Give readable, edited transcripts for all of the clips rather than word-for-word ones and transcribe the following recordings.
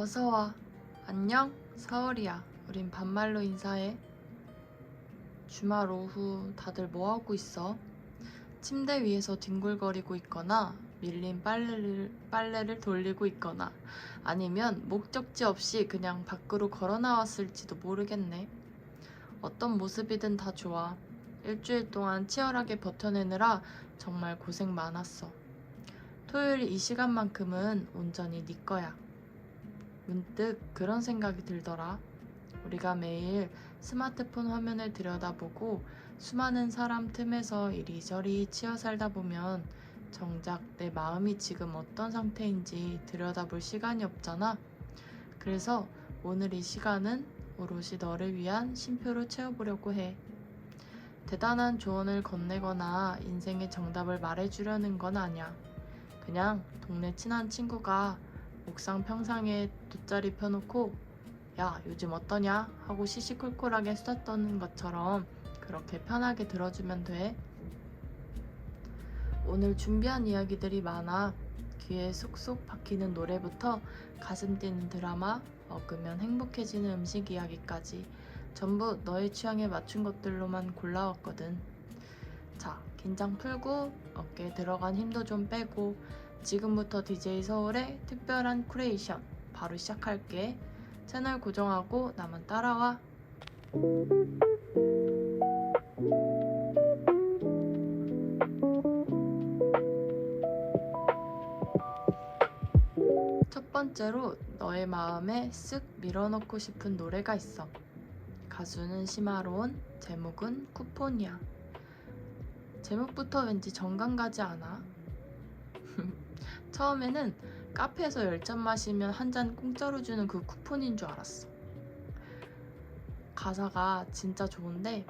어서와. 안녕? 서울이야. 우린 반말로 인사해. 주말 오후 다들 뭐하고 있어? 침대 위에서 뒹굴거리고 있거나 밀린 빨래를 돌리고 있거나 아니면 목적지 없이 그냥 밖으로 걸어 나왔을지도 모르겠네. 어떤 모습이든 다 좋아. 일주일 동안 치열하게 버텨내느라 정말 고생 많았어. 토요일 이 시간만큼은 온전히 네 거야. 문득 그런 생각이 들더라. 우리가 매일 스마트폰 화면을 들여다보고 수많은 사람 틈에서 이리저리 치여 살다 보면 정작 내 마음이 지금 어떤 상태인지 들여다볼 시간이 없잖아. 그래서 오늘 이 시간은 오롯이 너를 위한 쉼표로 채워보려고 해. 대단한 조언을 건네거나 인생의 정답을 말해주려는 건 아니야. 그냥 동네 친한 친구가 옥상 평상에 돗자리 펴놓고 야, 요즘 어떠냐? 하고 시시콜콜하게 수다 떠는 것처럼 그렇게 편하게 들어주면 돼. 오늘 준비한 이야기들이 많아. 귀에 쏙쏙 박히는 노래부터 가슴 뛰는 드라마, 먹으면 행복해지는 음식 이야기까지 전부 너의 취향에 맞춘 것들로만 골라왔거든. 자, 긴장 풀고 어깨에 들어간 힘도 좀 빼고 지금부터 DJ 서울의 특별한 쿠레이션 바로 시작할게. 채널 고정하고 나만 따라와. 첫 번째로 너의 마음에 쓱 밀어넣고 싶은 노래가 있어. 가수는 시마로운, 제목은 쿠폰이야. 제목부터 왠지 정감 가지 않아? 처음에는 카페에서 10잔 마시면 한 잔 공짜로 주는 그 쿠폰인 줄 알았어. 가사가 진짜 좋은데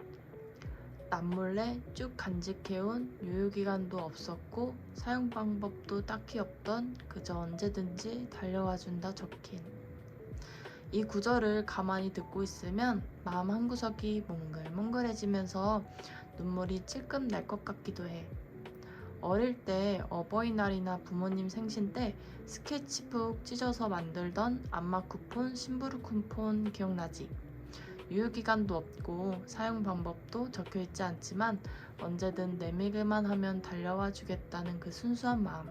남몰래 쭉 간직해온 유효기간도 없었고 사용 방법도 딱히 없던 그저 언제든지 달려와준다 적힌 이 구절을 가만히 듣고 있으면 마음 한구석이 몽글몽글해지면서 눈물이 찔끔 날 것 같기도 해. 어릴 때 어버이날이나 부모님 생신 때 스케치북 찢어서 만들던 안마 쿠폰, 심부름 쿠폰 기억나지? 유효기간도 없고 사용 방법도 적혀있지 않지만 언제든 내밀기만 하면 달려와 주겠다는 그 순수한 마음.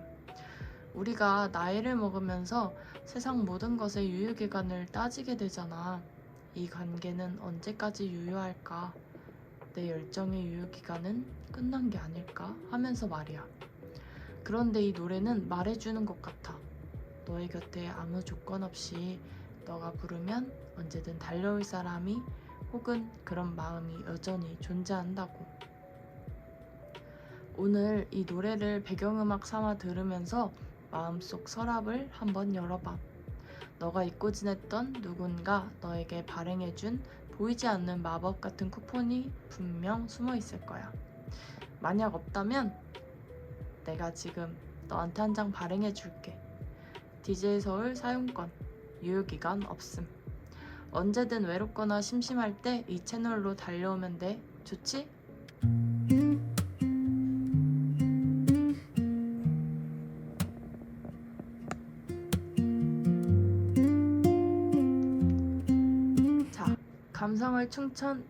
우리가 나이를 먹으면서 세상 모든 것의 유효기간을 따지게 되잖아. 이 관계는 언제까지 유효할까? 내 열정의 유효기간은 끝난 게 아닐까? 하면서 말이야. 그런데 이 노래는 말해주는 것 같아. 너의 곁에 아무 조건 없이 너가 부르면 언제든 달려올 사람이 혹은 그런 마음이 여전히 존재한다고. 오늘 이 노래를 배경음악 삼아 들으면서 마음속 서랍을 한번 열어봐. 너가 잊고 지냈던 누군가 너에게 발행해준 보이지 않는 마법 같은 쿠폰이 분명 숨어 있을 거야. 만약 없다면 내가 지금 너한테 한 장 발행해 줄게. DJ 서울 사용권, 유효기간 없음. 언제든 외롭거나 심심할 때 이 채널로 달려오면 돼. 좋지? 자, 감성을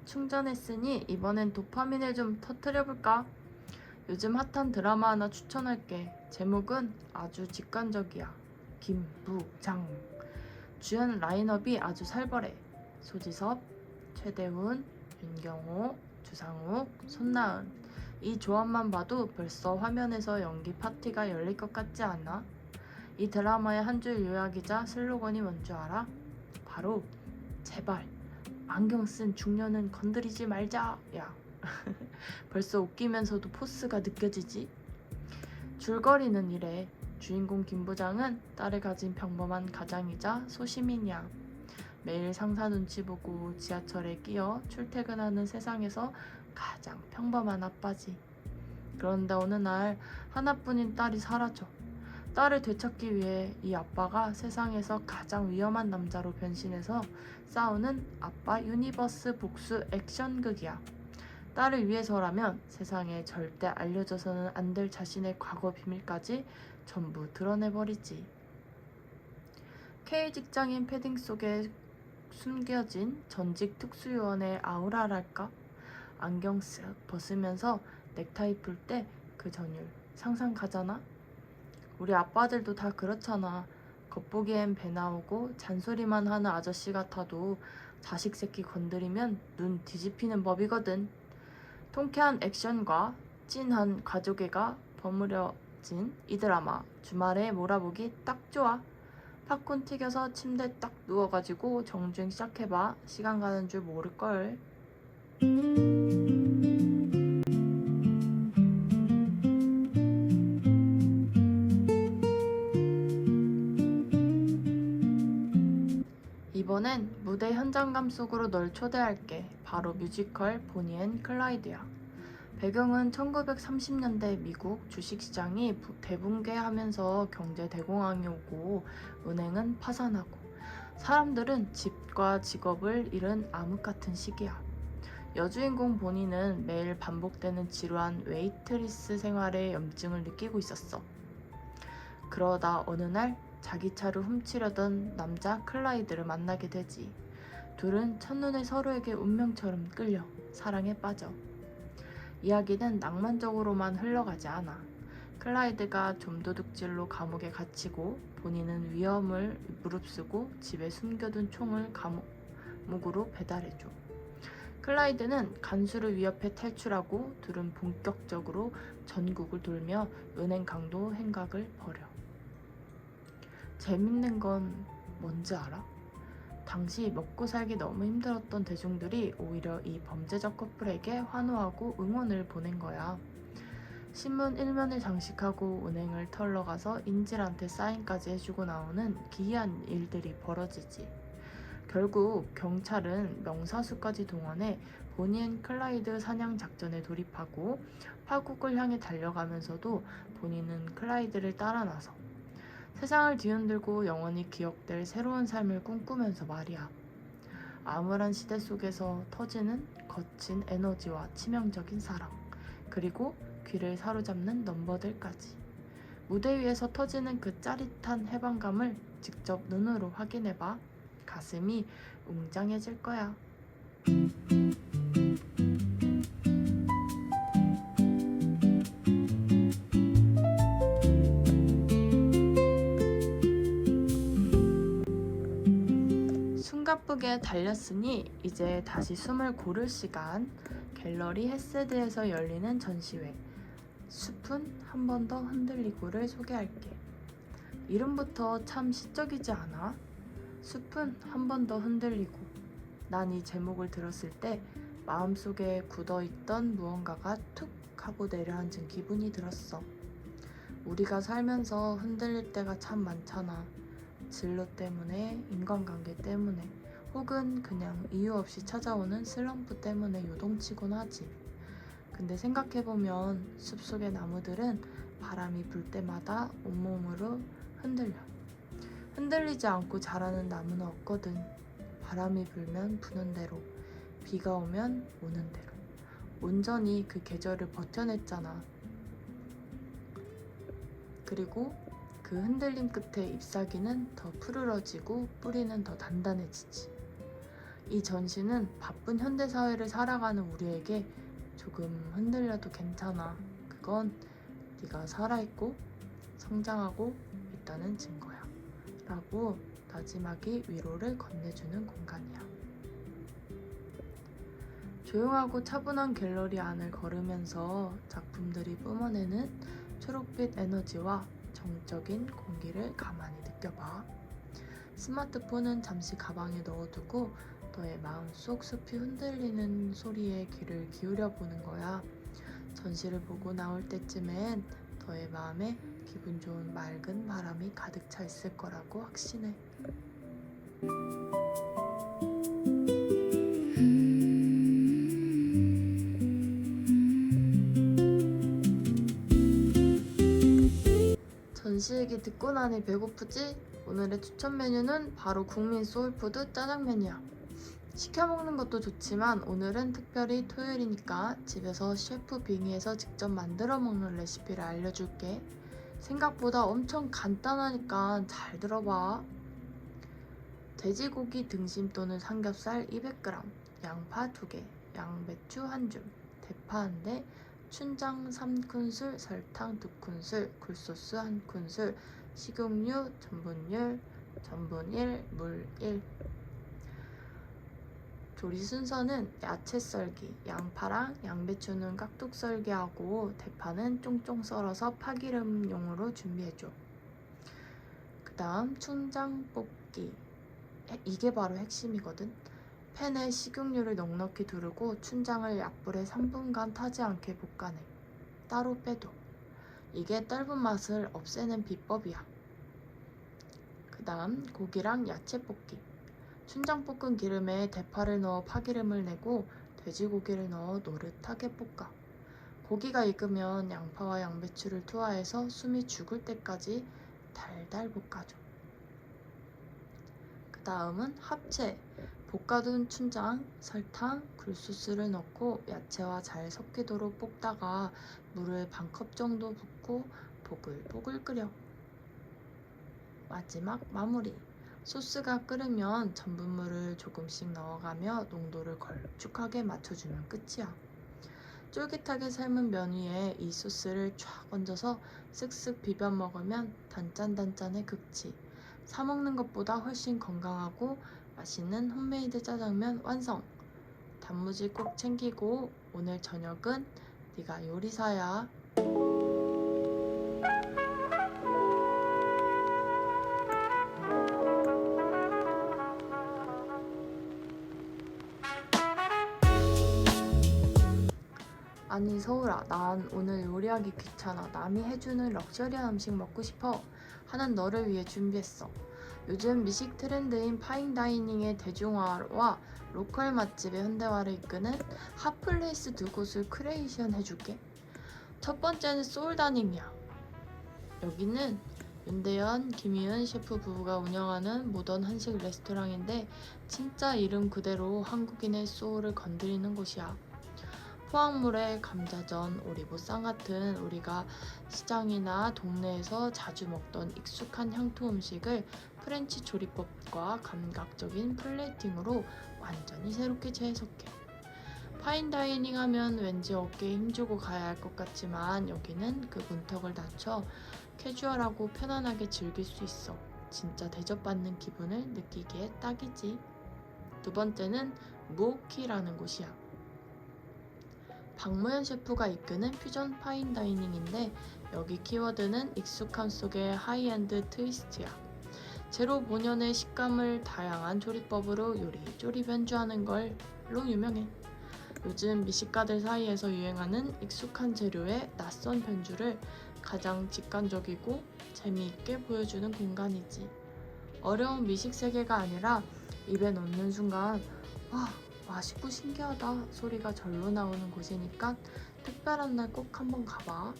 충전했으니 이번엔 도파민을 좀 터뜨려볼까? 요즘 핫한 드라마 하나 추천할게. 제목은 아주 직관적이야. 김부장. 주연 라인업이 아주 살벌해. 소지섭, 최대훈, 윤경호, 주상욱, 손나은. 이 조합만 봐도 벌써 화면에서 연기 파티가 열릴 것 같지 않아? 이 드라마의 한 줄 요약이자 슬로건이 뭔 줄 알아? 바로 제발 안경 쓴 중년은 건드리지 말자 야. 벌써 웃기면서도 포스가 느껴지지? 줄거리는 이래. 주인공 김부장은 딸을 가진 평범한 가장이자 소시민이야. 매일 상사 눈치 보고 지하철에 끼어 출퇴근하는 세상에서 가장 평범한 아빠지. 그런데 어느 날 하나뿐인 딸이 사라져. 딸을 되찾기 위해 이 아빠가 세상에서 가장 위험한 남자로 변신해서 싸우는 아빠 유니버스 복수 액션극이야. 딸을 위해서라면 세상에 절대 알려져서는 안 될 자신의 과거 비밀까지 전부 드러내버리지. K 직장인 패딩 속에 숨겨진 전직 특수요원의 아우라랄까? 안경 쓱 벗으면서 넥타이 풀 때 그 전율 상상 가잖아? 우리 아빠들도 다 그렇잖아. 겉보기엔 배 나오고 잔소리만 하는 아저씨 같아도 자식 새끼 건드리면 눈 뒤집히는 법이거든. 통쾌한 액션과 찐한 가족애가 버무려진 이 드라마 주말에 몰아보기 딱 좋아. 팝콘 튀겨서 침대 딱 누워가지고 정주행 시작해봐. 시간 가는 줄 모를걸. 이번엔 무대 현장감 속으로 널 초대할게. 바로 뮤지컬 보니 앤 클라이드야. 배경은 1930년대 미국 주식시장이 대붕괴하면서 경제 대공황이 오고 은행은 파산하고 사람들은 집과 직업을 잃은 암흑 같은 시기야. 여주인공 보니는 매일 반복되는 지루한 웨이트리스 생활에 염증을 느끼고 있었어. 그러다 어느 날 자기 차를 훔치려던 남자 클라이드를 만나게 되지. 둘은 첫눈에 서로에게 운명처럼 끌려 사랑에 빠져. 이야기는 낭만적으로만 흘러가지 않아. 클라이드가 좀도둑질로 감옥에 갇히고 보니는 위험을 무릅쓰고 집에 숨겨둔 총을 감옥으로 배달해줘. 클라이드는 간수를 위협해 탈출하고 둘은 본격적으로 전국을 돌며 은행 강도 행각을 벌여. 재밌는 건 뭔지 알아? 당시 먹고 살기 너무 힘들었던 대중들이 오히려 이 범죄적 커플에게 환호하고 응원을 보낸 거야. 신문 1면을 장식하고 은행을 털러 가서 인질한테 사인까지 해주고 나오는 기이한 일들이 벌어지지. 결국 경찰은 명사수까지 동원해 보니 앤 클라이드 사냥 작전에 돌입하고 파국을 향해 달려가면서도 보니는 클라이드를 따라 나서 세상을 뒤흔들고 영원히 기억될 새로운 삶을 꿈꾸면서 말이야. 암울한 시대 속에서 터지는 거친 에너지와 치명적인 사랑, 그리고 귀를 사로잡는 넘버들까지. 무대 위에서 터지는 그 짜릿한 해방감을 직접 눈으로 확인해봐. 가슴이 웅장해질 거야. 숨가쁘게 달렸으니 이제 다시 숨을 고를 시간. 갤러리 헤세드에서 열리는 전시회 숲은 한 번 더 흔들리고를 소개할게. 이름부터 참 시적이지 않아? 숲은 한 번 더 흔들리고. 난 이 제목을 들었을 때 마음속에 굳어있던 무언가가 툭 하고 내려앉은 기분이 들었어. 우리가 살면서 흔들릴 때가 참 많잖아. 진로 때문에, 인간관계 때문에, 혹은 그냥 이유 없이 찾아오는 슬럼프 때문에 요동치곤 하지. 근데 생각해보면 숲속의 나무들은 바람이 불 때마다 온몸으로 흔들려. 흔들리지 않고 자라는 나무는 없거든. 바람이 불면 부는 대로, 비가 오면 오는 대로 온전히 그 계절을 버텨냈잖아. 그리고 그 흔들림 끝에 잎사귀는 더 푸르러지고 뿌리는 더 단단해지지. 이 전시는 바쁜 현대사회를 살아가는 우리에게 조금 흔들려도 괜찮아. 그건 네가 살아있고 성장하고 있다는 증거야. 라고 마지막이 위로를 건네주는 공간이야. 조용하고 차분한 갤러리 안을 걸으면서 작품들이 뿜어내는 초록빛 에너지와 정적인 공기를 가만히 느껴봐. 스마트폰은 잠시 가방에 넣어두고 너의 마음속 숲이 흔들리는 소리에 귀를 기울여 보는 거야. 전시를 보고 나올 때쯤엔 너의 마음에 기분 좋은 맑은 바람이 가득 차 있을 거라고 확신해. 전시 얘기 듣고 나니 배고프지? 오늘의 추천 메뉴는 바로 국민 소울푸드 짜장면이야. 시켜 먹는 것도 좋지만 오늘은 특별히 토요일이니까 집에서 셰프 빙의해서 직접 만들어 먹는 레시피를 알려줄게. 생각보다 엄청 간단하니까 잘 들어봐. 돼지고기 등심 또는 삼겹살 200g, 양파 2개, 양배추 1줌, 대파 1대, 춘장 3큰술, 설탕 2큰술, 굴소스 1큰술, 식용유, 전분 1, 물 1. 조리 순서는 야채 썰기, 양파랑 양배추는 깍둑 썰기하고 대파는 쫑쫑 썰어서 파기름용으로 준비해줘. 그 다음 춘장 볶기, 이게 바로 핵심이거든. 팬에 식용유를 넉넉히 두르고 춘장을 약불에 3분간 타지 않게 볶아내. 따로 빼둬. 이게 떫은 맛을 없애는 비법이야. 그 다음 고기랑 야채 볶기. 춘장 볶은 기름에 대파를 넣어 파기름을 내고 돼지고기를 넣어 노릇하게 볶아. 고기가 익으면 양파와 양배추를 투하해서 숨이 죽을 때까지 달달 볶아줘. 그 다음은 합체. 볶아둔 춘장, 설탕, 굴소스를 넣고 야채와 잘 섞이도록 볶다가 물을 반컵 정도 붓고 보글보글 끓여. 마지막 마무리. 소스가 끓으면 전분물을 조금씩 넣어가며 농도를 걸쭉하게 맞춰주면 끝이야. 쫄깃하게 삶은 면 위에 이 소스를 쫙 얹어서 쓱쓱 비벼 먹으면 단짠단짠의 극치. 사 먹는 것보다 훨씬 건강하고 맛있는 홈메이드 짜장면 완성! 단무지 꼭 챙기고 오늘 저녁은 네가 요리사야. 아니 서울아, 난 오늘 요리하기 귀찮아. 남이 해주는 럭셔리한 음식 먹고 싶어 하는 너를 위해 준비했어. 요즘 미식 트렌드인 파인다이닝의 대중화와 로컬 맛집의 현대화를 이끄는 핫플레이스 2곳을 크리에이션 해줄게. 첫 번째는 소울다닝이야. 여기는 윤대현, 김희은 셰프 부부가 운영하는 모던 한식 레스토랑인데 진짜 이름 그대로 한국인의 소울을 건드리는 곳이야. 포항물에 감자전, 오리보쌈 같은 우리가 시장이나 동네에서 자주 먹던 익숙한 향토 음식을 프렌치 조리법과 감각적인 플레이팅으로 완전히 새롭게 재해석해. 파인다이닝 하면 왠지 어깨에 힘주고 가야 할 것 같지만 여기는 그 문턱을 낮춰 캐주얼하고 편안하게 즐길 수 있어. 진짜 대접받는 기분을 느끼기에 딱이지. 두 번째는 무오키라는 곳이야. 박무현 셰프가 이끄는 퓨전 파인다이닝인데 여기 키워드는 익숙함 속의 하이엔드 트위스트야. 제로 본연의 식감을 다양한 조리법으로 요리조리 변주하는 걸로 유명해. 요즘 미식가들 사이에서 유행하는 익숙한 재료의 낯선 변주를 가장 직관적이고 재미있게 보여주는 공간이지. 어려운 미식 세계가 아니라 입에 넣는 순간 와, 맛있고 신기하다 소리가 절로 나오는 곳이니까 특별한 날 꼭 한번 가봐.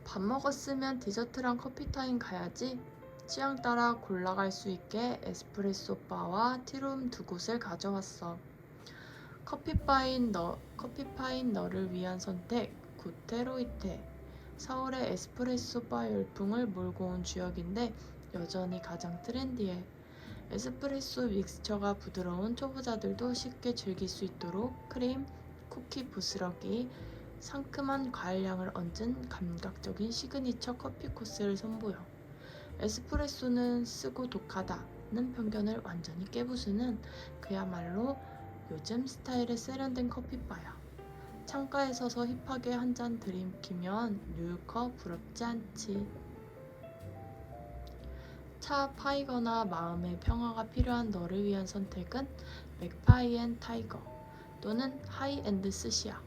밥 먹었으면 디저트랑 커피타임 가야지. 취향 따라 골라갈 수 있게 에스프레소 바와 티룸 2곳을 가져왔어. 커피파인 너를 위한 선택, 구테로이테. 서울의 에스프레소 바 열풍을 몰고 온 주역인데 여전히 가장 트렌디해. 에스프레소 믹스처가 부드러운 초보자들도 쉽게 즐길 수 있도록 크림, 쿠키 부스러기, 상큼한 과일향을 얹은 감각적인 시그니처 커피 코스를 선보여. 에스프레소는 쓰고 독하다는 편견을 완전히 깨부수는 그야말로 요즘 스타일의 세련된 커피바야. 창가에 서서 힙하게 한 잔 들이키면 뉴유커 부럽지 않지. 차 파이거나 마음의 평화가 필요한 너를 위한 선택은 맥파이 앤 타이거 또는 하이엔드 스시야.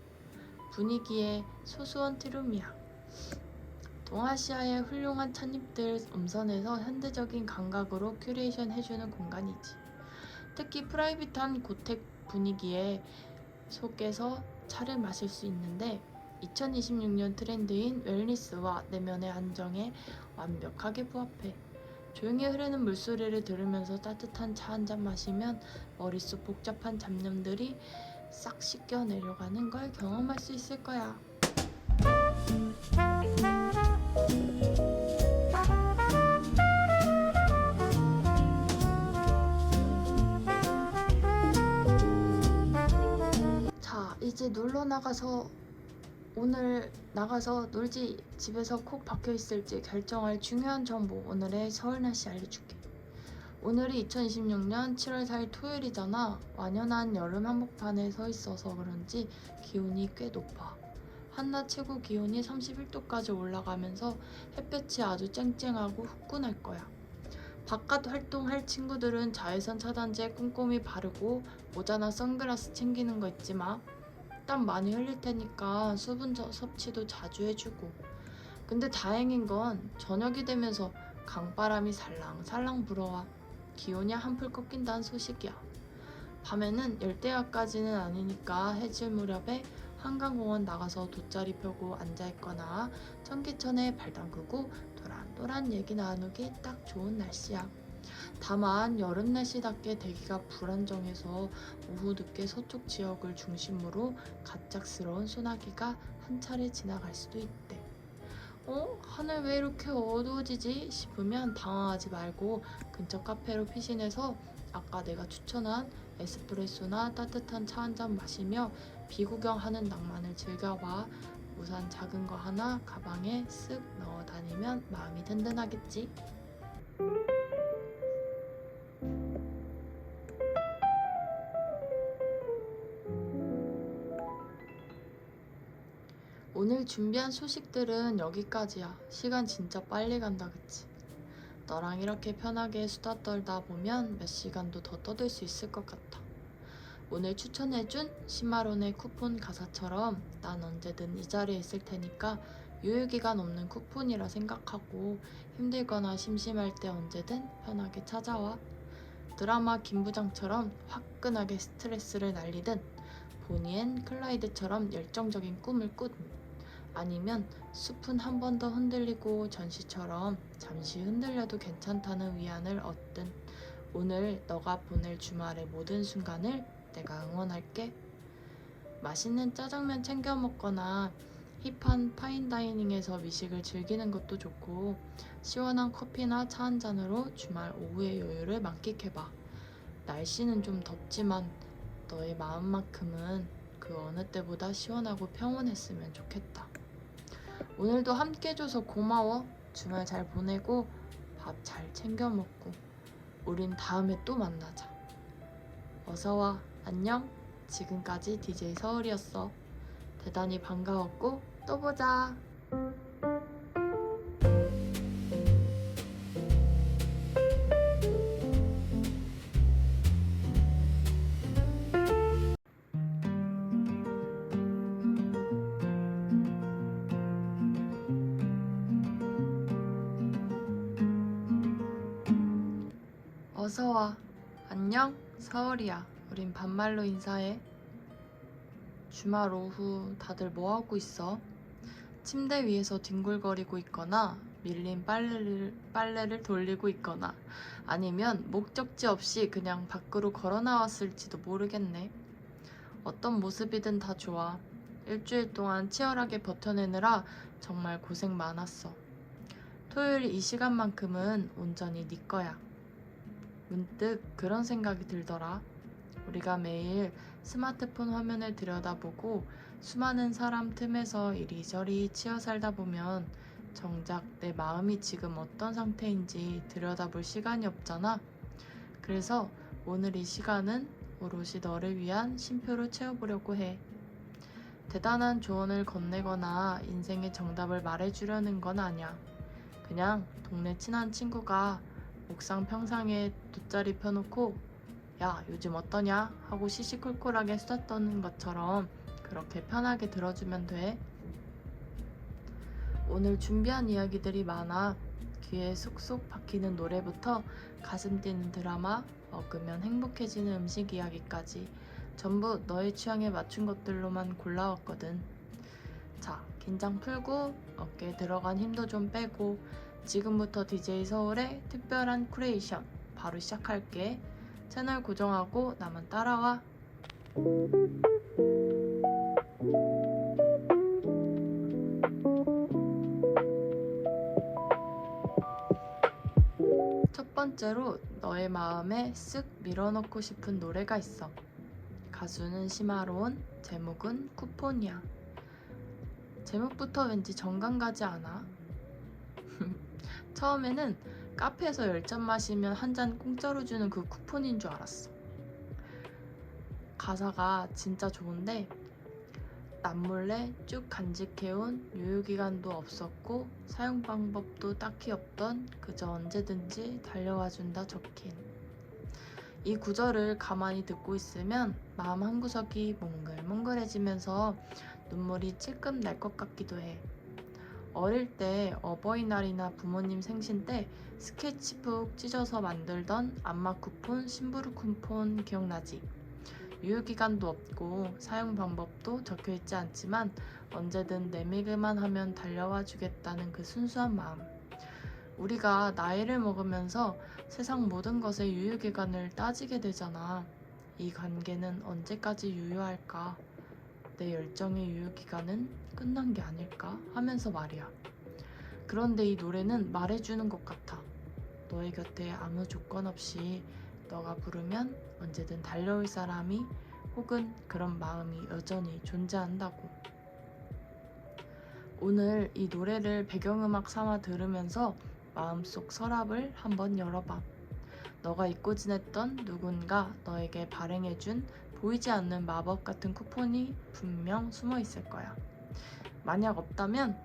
분위기의 소수원 티룸이야. 동아시아의 훌륭한 찻잎들 음선에서 현대적인 감각으로 큐레이션 해주는 공간이지. 특히 프라이빗한 고택 분위기에 속에서 차를 마실 수 있는데 2026년 트렌드인 웰니스와 내면의 안정에 완벽하게 부합해. 조용히 흐르는 물소리를 들으면서 따뜻한 차 한 잔 마시면 머릿속 복잡한 잡념들이 싹 씻겨 내려가는 걸 경험할 수 있을 거야. 자, 이제 오늘 나가서 놀지 집에서 콕 박혀 있을지 결정할 중요한 정보, 오늘의 서울 날씨 알려줄게. 오늘이 2026년 7월 4일 토요일이잖아. 완연한 여름 한복판에 서 있어서 그런지 기온이 꽤 높아. 한낮 최고 기온이 31도까지 올라가면서 햇볕이 아주 쨍쨍하고 후끈할 거야. 바깥 활동할 친구들은 자외선 차단제 꼼꼼히 바르고 모자나 선글라스 챙기는 거 잊지 마. 땀 많이 흘릴 테니까 수분 섭취도 자주 해주고. 근데 다행인 건 저녁이 되면서 강바람이 살랑살랑 불어와 기온이 한풀 꺾인다는 소식이야. 밤에는 열대야까지는 아니니까 해질 무렵에 한강공원 나가서 돗자리 펴고 앉아있거나 청계천에 발 담그고 도란도란 얘기 나누기 딱 좋은 날씨야. 다만 여름 날씨답게 대기가 불안정해서 오후 늦게 서쪽 지역을 중심으로 갑작스러운 소나기가 한 차례 지나갈 수도 있대. 하늘 왜 이렇게 어두워지지? 싶으면 당황하지 말고 근처 카페로 피신해서 아까 내가 추천한 에스프레소나 따뜻한 차 한 잔 마시며 비구경하는 낭만을 즐겨봐. 우산 작은 거 하나 가방에 쓱 넣어 다니면 마음이 든든하겠지? 오늘 준비한 소식들은 여기까지야. 시간 진짜 빨리 간다, 그치? 너랑 이렇게 편하게 수다 떨다 보면 몇 시간도 더 떠들 수 있을 것 같아. 오늘 추천해준 10만원의 쿠폰 가사처럼 난 언제든 이 자리에 있을 테니까 유효기간 없는 쿠폰이라 생각하고 힘들거나 심심할 때 언제든 편하게 찾아와. 드라마 김부장처럼 화끈하게 스트레스를 날리든 보니 앤 클라이드처럼 열정적인 꿈을 꾸든 아니면 숲은 한 번 더 흔들리고 전시처럼 잠시 흔들려도 괜찮다는 위안을 얻든 오늘 너가 보낼 주말의 모든 순간을 내가 응원할게. 맛있는 짜장면 챙겨 먹거나 힙한 파인다이닝에서 미식을 즐기는 것도 좋고 시원한 커피나 차 한 잔으로 주말 오후의 여유를 만끽해봐. 날씨는 좀 덥지만 너의 마음만큼은 그 어느 때보다 시원하고 평온했으면 좋겠다. 오늘도 함께 해줘서 고마워. 주말 잘 보내고 밥 잘 챙겨 먹고 우린 다음에 또 만나자. 어서와. 안녕. 지금까지 DJ 서울이었어. 대단히 반가웠고 또 보자. 어서와. 안녕. 서울이야. 우린 반말로 인사해. 주말 오후 다들 뭐하고 있어? 침대 위에서 뒹굴거리고 있거나 밀린 빨래를 돌리고 있거나 아니면 목적지 없이 그냥 밖으로 걸어 나왔을지도 모르겠네. 어떤 모습이든 다 좋아. 일주일 동안 치열하게 버텨내느라 정말 고생 많았어. 토요일 이 시간만큼은 온전히 네 거야. 문득 그런 생각이 들더라. 우리가 매일 스마트폰 화면을 들여다보고 수많은 사람 틈에서 이리저리 치여 살다 보면 정작 내 마음이 지금 어떤 상태인지 들여다볼 시간이 없잖아. 그래서 오늘 이 시간은 오롯이 너를 위한 쉼표로 채워보려고 해. 대단한 조언을 건네거나 인생의 정답을 말해주려는 건 아니야. 그냥 동네 친한 친구가 옥상 평상에 돗자리 펴놓고 야 요즘 어떠냐 하고 시시콜콜하게 수다 떠는 것처럼 그렇게 편하게 들어주면 돼. 오늘 준비한 이야기들이 많아. 귀에 쏙쏙 박히는 노래부터 가슴 뛰는 드라마, 먹으면 행복해지는 음식 이야기까지 전부 너의 취향에 맞춘 것들로만 골라왔거든. 자, 긴장 풀고 어깨에 들어간 힘도 좀 빼고 지금부터 DJ 서울의 특별한 큐레이션 바로 시작할게. 채널 고정하고 나만 따라와. 첫 번째로 너의 마음에 쓱 밀어넣고 싶은 노래가 있어. 가수는 시마로운, 제목은 쿠폰이야. 제목부터 왠지 정감 가지 않아? 처음에는 카페에서 10잔 마시면 한 잔 공짜로 주는 그 쿠폰인 줄 알았어. 가사가 진짜 좋은데 남몰래 쭉 간직해온 유효기간도 없었고 사용 방법도 딱히 없던 그저 언제든지 달려와준다 적힌 이 구절을 가만히 듣고 있으면 마음 한구석이 몽글몽글해지면서 눈물이 찔끔 날 것 같기도 해. 어릴 때 어버이날이나 부모님 생신 때 스케치북 찢어서 만들던 안마 쿠폰, 심부름 쿠폰 기억나지? 유효기간도 없고 사용 방법도 적혀있지 않지만 언제든 내밀기만 하면 달려와 주겠다는 그 순수한 마음. 우리가 나이를 먹으면서 세상 모든 것의 유효기간을 따지게 되잖아. 이 관계는 언제까지 유효할까? 내 열정의 유효기간은 끝난 게 아닐까? 하면서 말이야. 그런데 이 노래는 말해주는 것 같아. 너의 곁에 아무 조건 없이 너가 부르면 언제든 달려올 사람이 혹은 그런 마음이 여전히 존재한다고. 오늘 이 노래를 배경음악 삼아 들으면서 마음속 서랍을 한번 열어봐. 너가 잊고 지냈던 누군가 너에게 발행해준 보이지 않는 마법 같은 쿠폰이 분명 숨어 있을 거야. 만약 없다면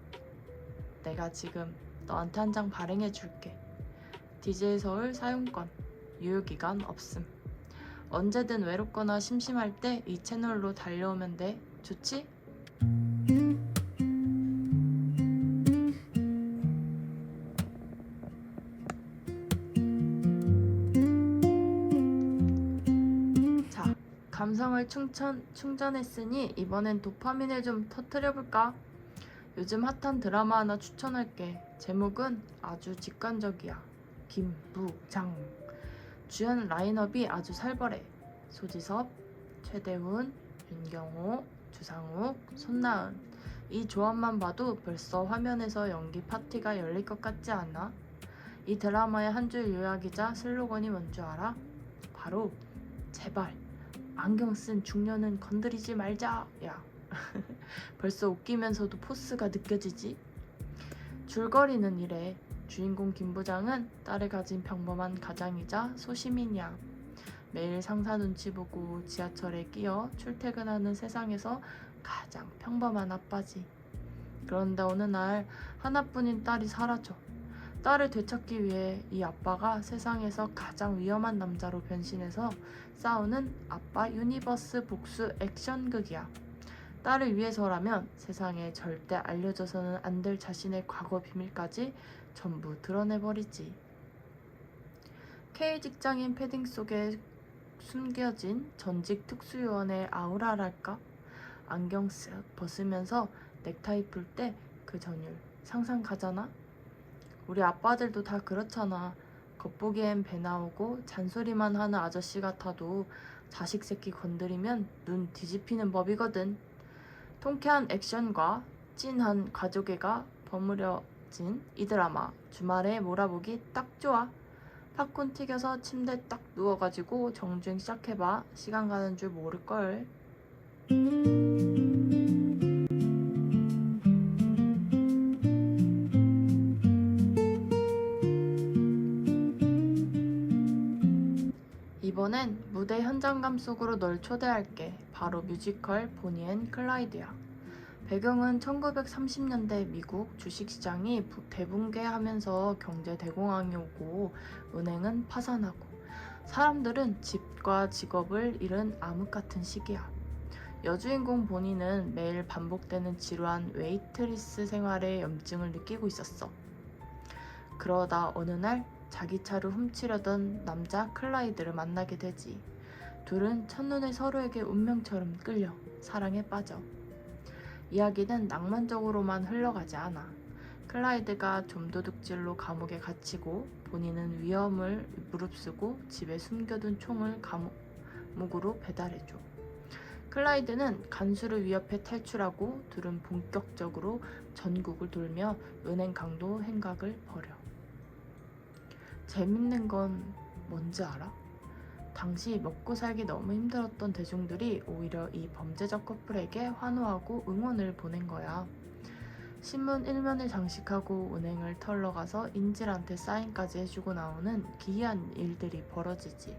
내가 지금 너한테 한 장 발행해 줄게. DJ 서울 사용권, 유효기간 없음. 언제든 외롭거나 심심할 때 이 채널로 달려오면 돼. 좋지? 자, 감성을 충전했으니 이번엔 도파민을 좀 터뜨려볼까? 요즘 핫한 드라마 하나 추천할게. 제목은 아주 직관적이야. 김부장. 주연 라인업이 아주 살벌해. 소지섭, 최대훈, 윤경호, 주상욱, 손나은. 이 조합만 봐도 벌써 화면에서 연기 파티가 열릴 것 같지 않아? 이 드라마의 한 줄 요약이자 슬로건이 뭔 줄 알아? 바로 제발 안경 쓴 중년은 건드리지 말자 야. 벌써 웃기면서도 포스가 느껴지지? 줄거리는 이래. 주인공 김부장은 딸을 가진 평범한 가장이자 소시민이야. 매일 상사 눈치 보고 지하철에 끼어 출퇴근하는 세상에서 가장 평범한 아빠지. 그런데 어느 날 하나뿐인 딸이 사라져. 딸을 되찾기 위해 이 아빠가 세상에서 가장 위험한 남자로 변신해서 싸우는 아빠 유니버스 복수 액션극이야. 딸을 위해서라면 세상에 절대 알려져서는 안 될 자신의 과거 비밀까지 전부 드러내버리지. K 직장인 패딩 속에 숨겨진 전직 특수요원의 아우라랄까? 안경 쓱 벗으면서 넥타이 풀 때 그 전율 상상 가잖아? 우리 아빠들도 다 그렇잖아. 겉보기엔 배 나오고 잔소리만 하는 아저씨 같아도 자식 새끼 건드리면 눈 뒤집히는 법이거든. 통쾌한 액션과 찐한 가족애가 버무려진 이 드라마 주말에 몰아보기 딱 좋아. 팝콘 튀겨서 침대 딱 누워가지고 정주행 시작해봐. 시간 가는 줄 모를걸. 이번엔 무대 현장감 속으로 널 초대할게. 바로 뮤지컬 보니 앤 클라이드야. 배경은 1930년대 미국 주식시장이 대붕괴하면서 경제 대공황이 오고 은행은 파산하고 사람들은 집과 직업을 잃은 암흑 같은 시기야. 여주인공 보니는 매일 반복되는 지루한 웨이트리스 생활에 염증을 느끼고 있었어. 그러다 어느 날 자기 차를 훔치려던 남자 클라이드를 만나게 되지. 둘은 첫눈에 서로에게 운명처럼 끌려 사랑에 빠져. 이야기는 낭만적으로만 흘러가지 않아. 클라이드가 좀도둑질로 감옥에 갇히고 본인은 위험을 무릅쓰고 집에 숨겨둔 총을 감옥으로 배달해줘. 클라이드는 간수를 위협해 탈출하고 둘은 본격적으로 전국을 돌며 은행 강도 행각을 벌여. 재밌는 건 뭔지 알아? 당시 먹고 살기 너무 힘들었던 대중들이 오히려 이 범죄적 커플에게 환호하고 응원을 보낸 거야. 신문 1면을 장식하고 은행을 털러 가서 인질한테 사인까지 해주고 나오는 기이한 일들이 벌어지지.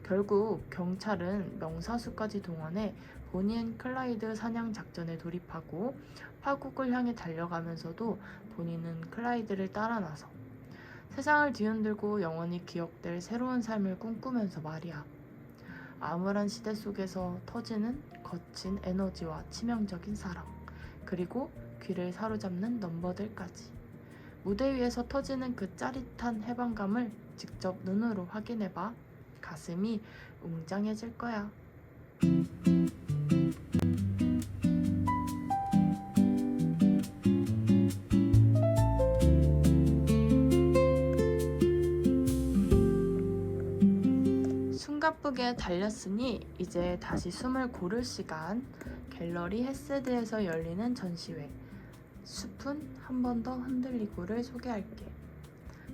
결국 경찰은 명사수까지 동원해 보니 앤 클라이드 사냥 작전에 돌입하고 파국을 향해 달려가면서도 보니는 클라이드를 따라 나서 세상을 뒤흔들고 영원히 기억될 새로운 삶을 꿈꾸면서 말이야. 암울한 시대 속에서 터지는 거친 에너지와 치명적인 사랑, 그리고 귀를 사로잡는 넘버들까지. 무대 위에서 터지는 그 짜릿한 해방감을 직접 눈으로 확인해봐. 가슴이 웅장해질 거야. 숨가쁘게 달렸으니 이제 다시 숨을 고를 시간. 갤러리 헤세드에서 열리는 전시회 숲은 한 번 더 흔들리고를 소개할게.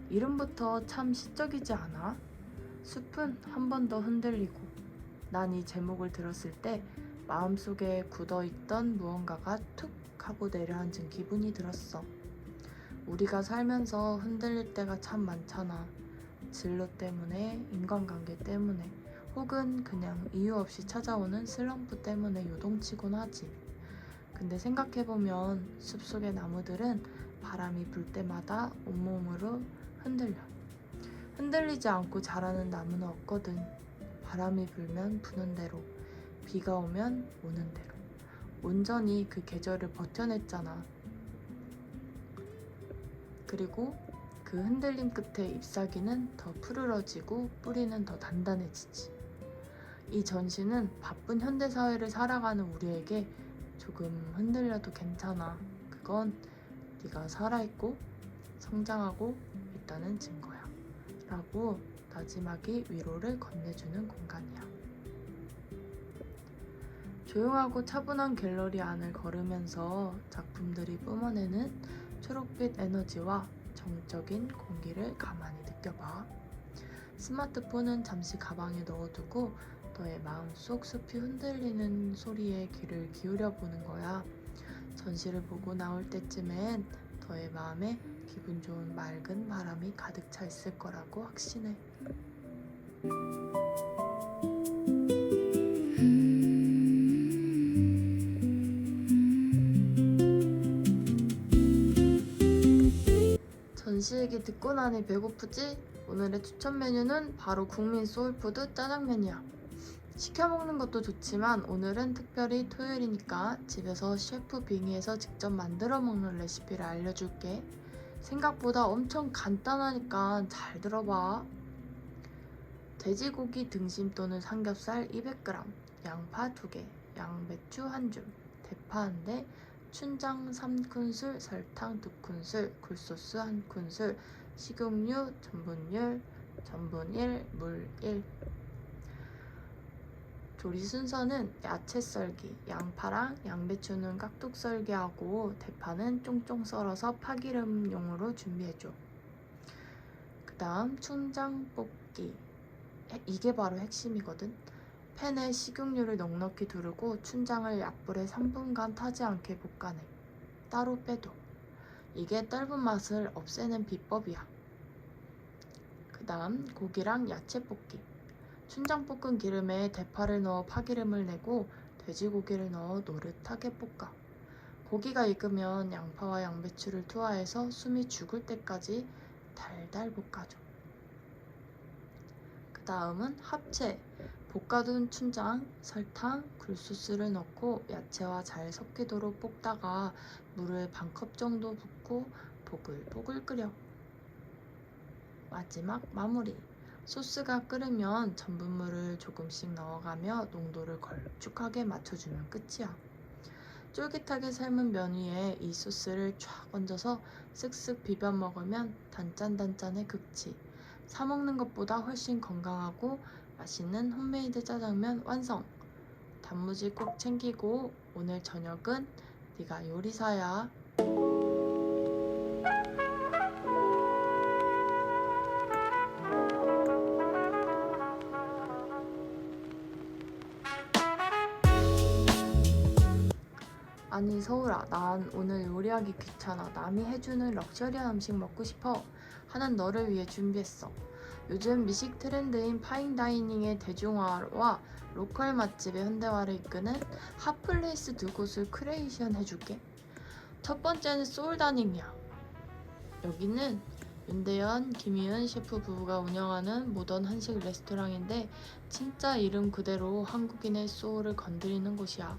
이름부터 참 시적이지 않아? 숲은 한 번 더 흔들리고. 난 이 제목을 들었을 때 마음속에 굳어있던 무언가가 툭 하고 내려앉은 기분이 들었어. 우리가 살면서 흔들릴 때가 참 많잖아. 진로 때문에, 인간관계 때문에, 혹은 그냥 이유 없이 찾아오는 슬럼프 때문에 요동치곤 하지. 근데 생각해보면 숲속의 나무들은 바람이 불 때마다 온몸으로 흔들려. 흔들리지 않고 자라는 나무는 없거든. 바람이 불면 부는 대로, 비가 오면 오는 대로 온전히 그 계절을 버텨냈잖아. 그리고 그 흔들림 끝에 잎사귀는 더 푸르러지고 뿌리는 더 단단해지지. 이 전시는 바쁜 현대사회를 살아가는 우리에게 조금 흔들려도 괜찮아. 그건 네가 살아있고 성장하고 있다는 증거야. 라고 나지막이 위로를 건네주는 공간이야. 조용하고 차분한 갤러리 안을 걸으면서 작품들이 뿜어내는 초록빛 에너지와 정적인 공기를 가만히 느껴봐. 스마트폰은 잠시 가방에 넣어두고 너의 마음속 숲이 흔들리는 소리에 귀를 기울여 보는 거야. 전시를 보고 나올 때쯤엔 너의 마음에 기분 좋은 맑은 바람이 가득 차 있을 거라고 확신해. 전시 얘기 듣고 나니 배고프지? 오늘의 추천 메뉴는 바로 국민 소울푸드 짜장면이야. 시켜 먹는 것도 좋지만 오늘은 특별히 토요일이니까 집에서 셰프 빙의해서 직접 만들어 먹는 레시피를 알려줄게. 생각보다 엄청 간단하니까 잘 들어봐. 돼지고기 등심 또는 삼겹살 200g, 양파 2개, 양배추 1줌, 대파 1대, 춘장 3큰술, 설탕 2큰술, 굴소스 1큰술, 식용유, 전분 1, 물 1. 조리 순서는 야채 썰기, 양파랑 양배추는 깍둑 썰기하고 대파는 쫑쫑 썰어서 파기름용으로 준비해줘. 그 다음 춘장 볶기. 이게 바로 핵심이거든. 팬에 식용유를 넉넉히 두르고 춘장을 약불에 3분간 타지 않게 볶아내. 따로 빼둬. 이게 떫은 맛을 없애는 비법이야. 그 다음 고기랑 야채 볶기. 춘장 볶은 기름에 대파를 넣어 파기름을 내고 돼지고기를 넣어 노릇하게 볶아. 고기가 익으면 양파와 양배추를 투하해서 숨이 죽을 때까지 달달 볶아줘. 그 다음은 합체. 볶아둔 춘장, 설탕, 굴소스를 넣고 야채와 잘 섞이도록 볶다가 물을 반컵 정도 붓고 보글보글 끓여. 마지막 마무리. 소스가 끓으면 전분물을 조금씩 넣어가며 농도를 걸쭉하게 맞춰주면 끝이야. 쫄깃하게 삶은 면 위에 이 소스를 쫙 얹어서 쓱쓱 비벼 먹으면 단짠단짠의 극치. 사 먹는 것보다 훨씬 건강하고 맛있는 홈메이드 짜장면 완성! 단무지 꼭 챙기고 오늘 저녁은 네가 요리사야. 아니 서울아, 난 오늘 요리하기 귀찮아. 남이 해주는 럭셔리한 음식 먹고 싶어 하는 너를 위해 준비했어. 요즘 미식 트렌드인 파인다이닝의 대중화와 로컬 맛집의 현대화를 이끄는 핫플레이스 두 곳을 크리에이션 해줄게. 첫 번째는 소울다닝이야. 여기는 윤대현, 김희은 셰프 부부가 운영하는 모던 한식 레스토랑인데 진짜 이름 그대로 한국인의 소울을 건드리는 곳이야.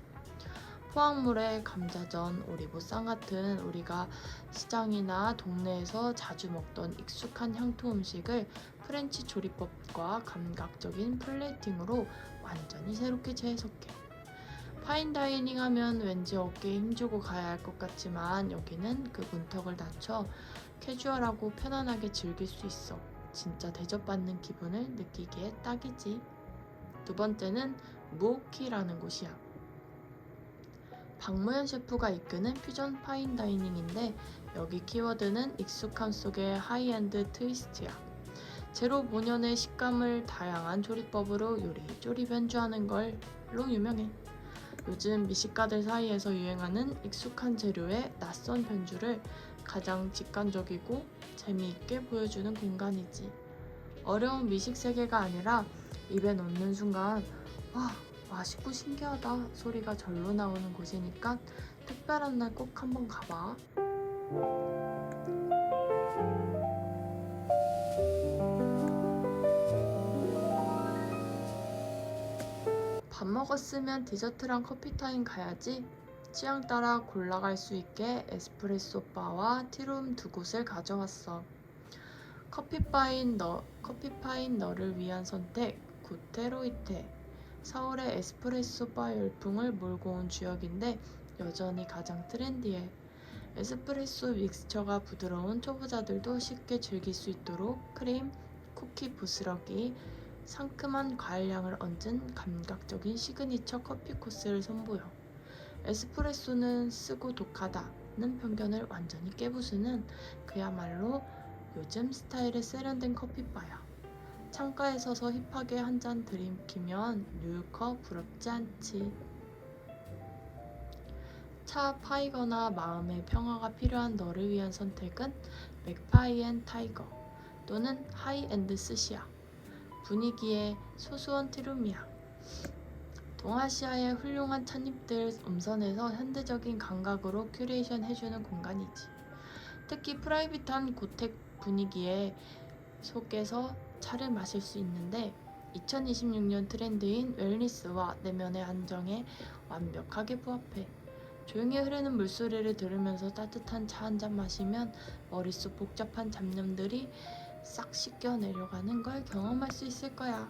포항물에 감자전, 오리보쌈 같은 우리가 시장이나 동네에서 자주 먹던 익숙한 향토 음식을 프렌치 조리법과 감각적인 플레이팅으로 완전히 새롭게 재해석해. 파인다이닝 하면 왠지 어깨에 힘주고 가야 할 것 같지만 여기는 그 문턱을 낮춰 캐주얼하고 편안하게 즐길 수 있어. 진짜 대접받는 기분을 느끼기에 딱이지. 두 번째는 무오키라는 곳이야. 박무현 셰프가 이끄는 퓨전 파인다이닝인데 여기 키워드는 익숙함 속의 하이엔드 트위스트야. 제로 본연의 식감을 다양한 조리법으로 요리조리 변주하는 걸로 유명해. 요즘 미식가들 사이에서 유행하는 익숙한 재료의 낯선 변주를 가장 직관적이고 재미있게 보여주는 공간이지. 어려운 미식 세계가 아니라 입에 넣는 순간 와, 맛있고 신기하다 소리가 절로 나오는 곳이니까 특별한 날 꼭 한번 가봐. 밥 먹었으면 디저트랑 커피타임 가야지. 취향 따라 골라갈 수 있게 에스프레소 바와 티룸 두 곳을 가져왔어. 커피파인 너를 위한 선택, 구테로이테. 서울의 에스프레소 바 열풍을 몰고 온 주역인데 여전히 가장 트렌디해. 에스프레소 믹스처가 부드러운 초보자들도 쉽게 즐길 수 있도록 크림, 쿠키 부스러기, 상큼한 과일향을 얹은 감각적인 시그니처 커피 코스를 선보여. 에스프레소는 쓰고 독하다는 편견을 완전히 깨부수는 그야말로 요즘 스타일의 세련된 커피바야. 창가에 서서 힙하게 한 잔 들이키면 뉴유커 부럽지 않지. 차 파이거나 마음의 평화가 필요한 너를 위한 선택은 맥파이 앤 타이거 또는 하이엔드 스시야. 분위기의 소수원 티룸이야. 동아시아의 훌륭한 찻잎들 음선에서 현대적인 감각으로 큐레이션 해주는 공간이지. 특히 프라이빗한 고택 분위기에 속에서 차를 마실 수 있는데 2026년 트렌드인 웰니스와 내면의 안정에 완벽하게 부합해. 조용히 흐르는 물소리를 들으면서 따뜻한 차 한 잔 마시면 머릿속 복잡한 잡념들이 싹 씻겨 내려가는 걸 경험할 수 있을 거야.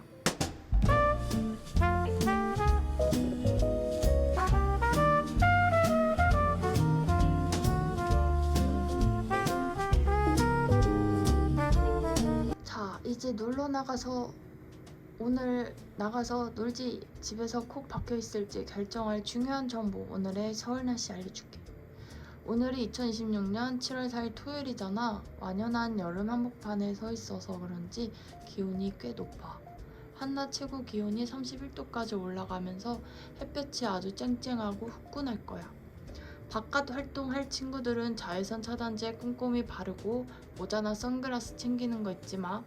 자, 이제 오늘 나가서 놀지 집에서 콕 박혀 있을지 결정할 중요한 정보, 오늘의 서울 날씨 알려줄게. 오늘이 2026년 7월 4일 토요일이잖아. 완연한 여름 한복판에 서 있어서 그런지 기온이 꽤 높아. 한낮 최고 기온이 31도까지 올라가면서 햇볕이 아주 쨍쨍하고 후끈할 거야. 바깥 활동할 친구들은 자외선 차단제 꼼꼼히 바르고 모자나 선글라스 챙기는 거 잊지 마.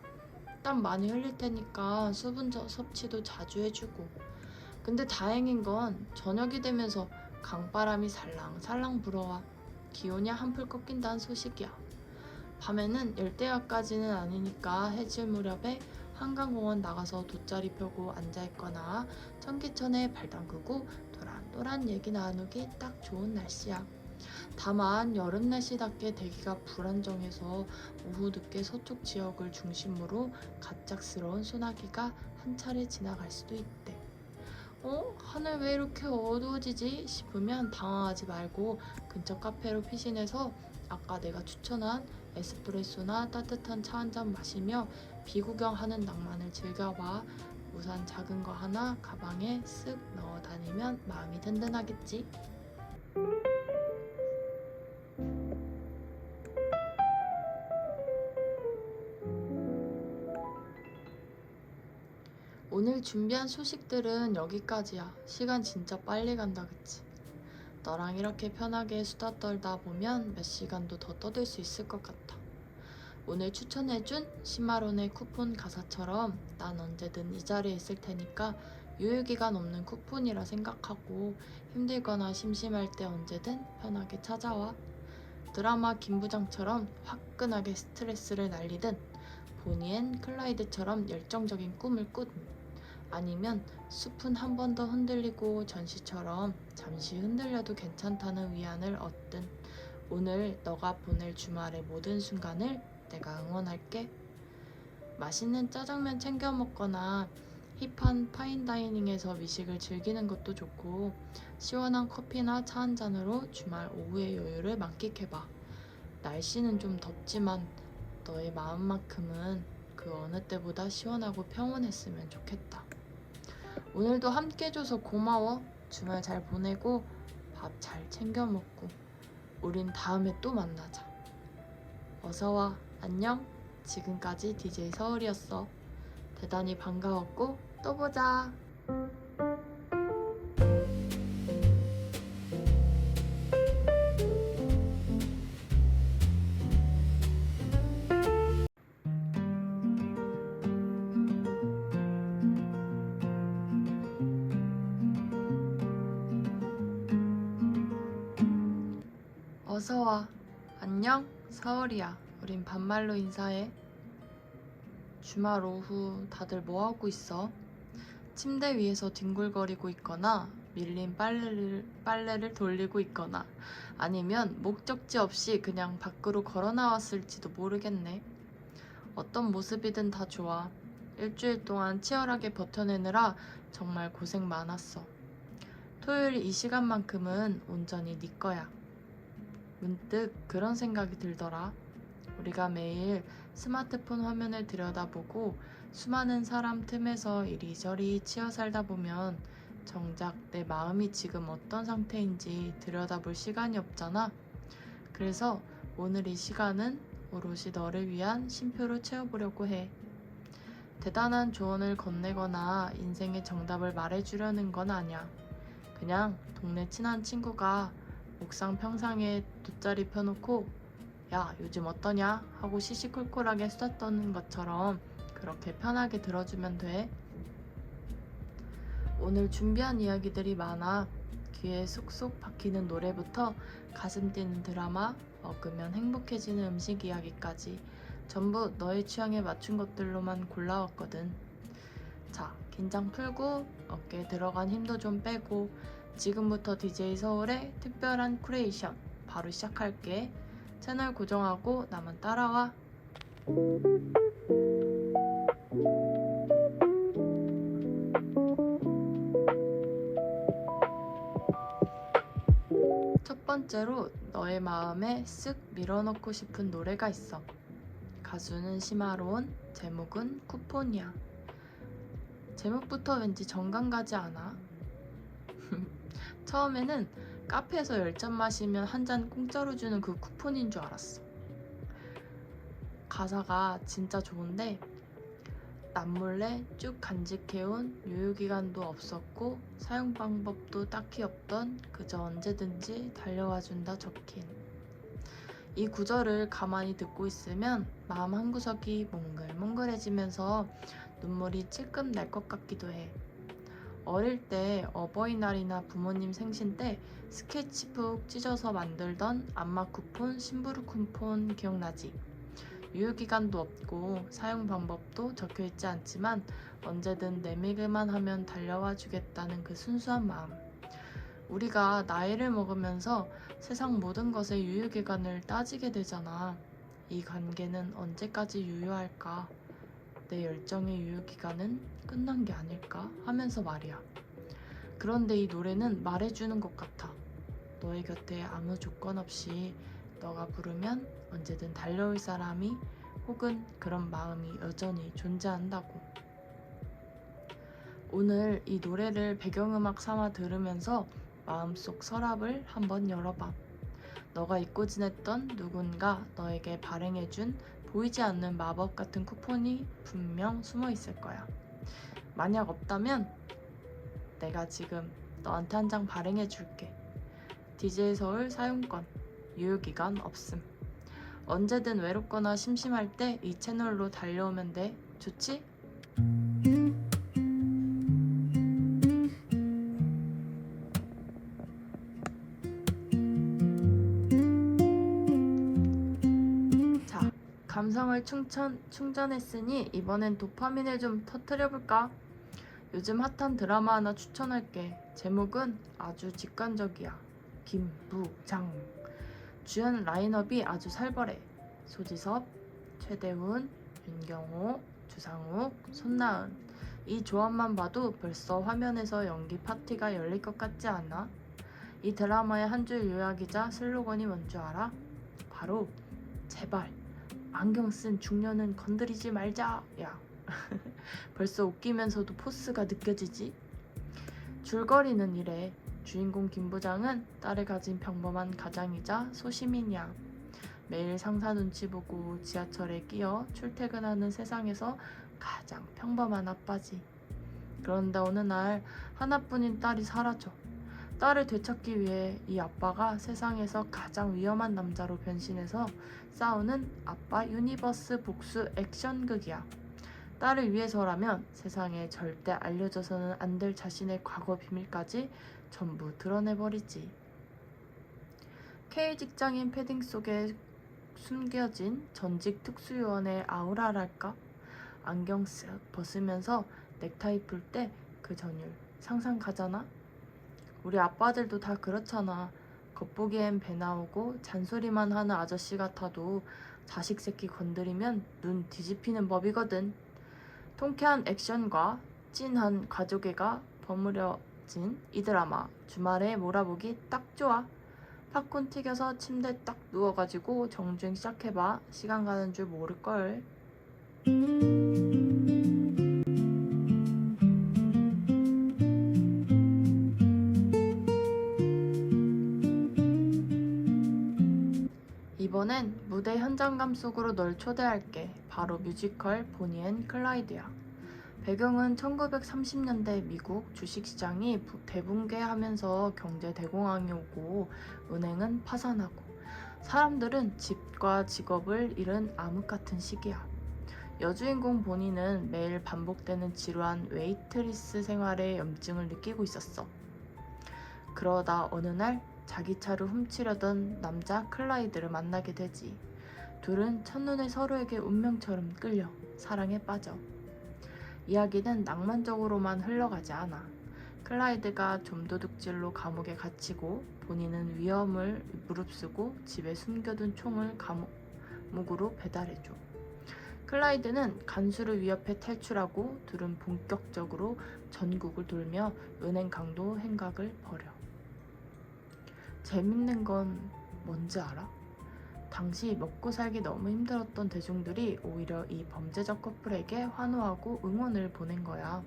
땀 많이 흘릴 테니까 수분 섭취도 자주 해주고. 근데 다행인 건 저녁이 되면서 강바람이 살랑살랑 불어와 기온이 한풀 꺾인다는 소식이야. 밤에는 열대야까지는 아니니까 해질 무렵에 한강공원 나가서 돗자리 펴고 앉아있거나 청계천에 발 담그고 도란도란 얘기 나누기 딱 좋은 날씨야. 다만 여름 날씨답게 대기가 불안정해서 오후 늦게 서쪽 지역을 중심으로 갑작스러운 소나기가 한 차례 지나갈 수도 있대. 하늘 왜 이렇게 어두워지지 싶으면 당황하지 말고 근처 카페로 피신해서 아까 내가 추천한 에스프레소나 따뜻한 차 한 잔 마시며 비구경하는 낭만을 즐겨봐. 우산 작은 거 하나 가방에 쓱 넣어 다니면 마음이 든든하겠지. 오늘 준비한 소식들은 여기까지야. 시간 진짜 빨리 간다, 그치? 너랑 이렇게 편하게 수다 떨다 보면 몇 시간도 더 떠들 수 있을 것 같아. 오늘 추천해준 시마론의 쿠폰 가사처럼 난 언제든 이 자리에 있을 테니까 유효기간 없는 쿠폰이라 생각하고 힘들거나 심심할 때 언제든 편하게 찾아와. 드라마 김부장처럼 화끈하게 스트레스를 날리든 보니 앤 클라이드처럼 열정적인 꿈을 꾸든 아니면 숲은 한 번 더 흔들리고 전시처럼 잠시 흔들려도 괜찮다는 위안을 얻든 오늘 너가 보낼 주말의 모든 순간을 내가 응원할게. 맛있는 짜장면 챙겨 먹거나 힙한 파인다이닝에서 미식을 즐기는 것도 좋고 시원한 커피나 차 한 잔으로 주말 오후의 여유를 만끽해봐. 날씨는 좀 덥지만 너의 마음만큼은 그 어느 때보다 시원하고 평온했으면 좋겠다. 오늘도 함께 해줘서 고마워. 주말 잘 보내고 밥 잘 챙겨 먹고 우린 다음에 또 만나자. 어서와. 안녕. 지금까지 DJ 서울이었어. 대단히 반가웠고 또 보자. 어서와. 안녕. 서울이야. 우린 반말로 인사해. 주말 오후 다들 뭐하고 있어? 침대 위에서 뒹굴거리고 있거나 밀린 빨래를 돌리고 있거나 아니면 목적지 없이 그냥 밖으로 걸어 나왔을지도 모르겠네. 어떤 모습이든 다 좋아. 일주일 동안 치열하게 버텨내느라 정말 고생 많았어. 토요일 이 시간만큼은 온전히 네 거야. 문득 그런 생각이 들더라. 우리가 매일 스마트폰 화면을 들여다보고 수많은 사람 틈에서 이리저리 치여 살다 보면 정작 내 마음이 지금 어떤 상태인지 들여다볼 시간이 없잖아. 그래서 오늘 이 시간은 오롯이 너를 위한 쉼표로 채워보려고 해. 대단한 조언을 건네거나 인생의 정답을 말해주려는 건 아니야. 그냥 동네 친한 친구가 옥상 평상에 돗자리 펴놓고 야, 요즘 어떠냐? 하고 시시콜콜하게 수다 떠는 것처럼 그렇게 편하게 들어주면 돼. 오늘 준비한 이야기들이 많아. 귀에 쏙쏙 박히는 노래부터 가슴 뛰는 드라마, 먹으면 행복해지는 음식 이야기까지 전부 너의 취향에 맞춘 것들로만 골라왔거든. 자, 긴장 풀고 어깨에 들어간 힘도 좀 빼고 지금부터 DJ 서울의 특별한 큐레이션 바로 시작할게. 채널 고정하고 나만 따라와. 첫 번째로 너의 마음에 쓱 밀어넣고 싶은 노래가 있어. 가수는 시마론, 제목은 쿠폰이야. 제목부터 왠지 정감 가지 않아? 처음에는 카페에서 10잔 마시면 한 잔 공짜로 주는 그 쿠폰인 줄 알았어. 가사가 진짜 좋은데 남몰래 쭉 간직해온 유효기간도 없었고 사용 방법도 딱히 없던 그저 언제든지 달려와준다 적힌 이 구절을 가만히 듣고 있으면 마음 한구석이 몽글몽글해지면서 눈물이 찔끔 날 것 같기도 해. 어릴 때 어버이날이나 부모님 생신 때 스케치북 찢어서 만들던 안마 쿠폰, 심부름 쿠폰 기억나지? 유효기간도 없고 사용 방법도 적혀있지 않지만 언제든 내밀기만 하면 달려와 주겠다는 그 순수한 마음. 우리가 나이를 먹으면서 세상 모든 것의 유효기간을 따지게 되잖아. 이 관계는 언제까지 유효할까? 내 열정의 유효기간은 끝난 게 아닐까? 하면서 말이야. 그런데 이 노래는 말해주는 것 같아. 너의 곁에 아무 조건 없이 너가 부르면 언제든 달려올 사람이 혹은 그런 마음이 여전히 존재한다고. 오늘 이 노래를 배경음악 삼아 들으면서 마음속 서랍을 한번 열어봐. 너가 잊고 지냈던 누군가 너에게 발행해준 보이지 않는 마법 같은 쿠폰이 분명 숨어 있을 거야. 만약 없다면 내가 지금 너한테 한 장 발행해 줄게. DJ 서울 사용권, 유효기간 없음. 언제든 외롭거나 심심할 때 이 채널로 달려오면 돼. 좋지? 자, 감성을 충전했으니 이번엔 도파민을 좀 터뜨려볼까? 요즘 핫한 드라마 하나 추천할게. 제목은 아주 직관적이야. 김부장. 주연 라인업이 아주 살벌해. 소지섭, 최대훈, 윤경호, 주상욱, 손나은. 이 조합만 봐도 벌써 화면에서 연기 파티가 열릴 것 같지 않아? 이 드라마의 한 줄 요약이자 슬로건이 뭔 줄 알아? 바로 제발 안경 쓴 중년은 건드리지 말자 야. 벌써 웃기면서도 포스가 느껴지지? 줄거리는 이래. 주인공 김부장은 딸을 가진 평범한 가장이자 소시민이야. 매일 상사 눈치 보고 지하철에 끼어 출퇴근하는 세상에서 가장 평범한 아빠지. 그런데 어느 날 하나뿐인 딸이 사라져. 딸을 되찾기 위해 이 아빠가 세상에서 가장 위험한 남자로 변신해서 싸우는 아빠 유니버스 복수 액션극이야. 딸을 위해서라면 세상에 절대 알려져서는 안 될 자신의 과거 비밀까지 전부 드러내버리지. K직장인 패딩 속에 숨겨진 전직 특수요원의 아우라랄까? 안경 쓱 벗으면서 넥타이 풀 때 그 전율 상상 가잖아? 우리 아빠들도 다 그렇잖아. 겉보기엔 배 나오고 잔소리만 하는 아저씨 같아도 자식 새끼 건드리면 눈 뒤집히는 법이거든. 통쾌한 액션과 찐한 가족애가 버무려진 이 드라마 주말에 몰아보기 딱 좋아. 팝콘 튀겨서 침대 딱 누워가지고 정주행 시작해봐. 시간 가는 줄 모를걸. 이번엔 무대 현장감 속으로 널 초대할게. 바로 뮤지컬 보니 앤 클라이드야. 배경은 1930년대 미국 주식시장이 대붕괴하면서 경제 대공황이 오고 은행은 파산하고 사람들은 집과 직업을 잃은 암흑 같은 시기야. 여주인공 보니는 매일 반복되는 지루한 웨이트리스 생활에 염증을 느끼고 있었어. 그러다 어느 날 자기 차를 훔치려던 남자 클라이드를 만나게 되지. 둘은 첫눈에 서로에게 운명처럼 끌려 사랑에 빠져. 이야기는 낭만적으로만 흘러가지 않아. 클라이드가 좀도둑질로 감옥에 갇히고 본인은 위험을 무릅쓰고 집에 숨겨둔 총을 감옥으로 배달해줘. 클라이드는 간수를 위협해 탈출하고 둘은 본격적으로 전국을 돌며 은행 강도 행각을 벌여. 재밌는 건 뭔지 알아? 당시 먹고 살기 너무 힘들었던 대중들이 오히려 이 범죄적 커플에게 환호하고 응원을 보낸 거야.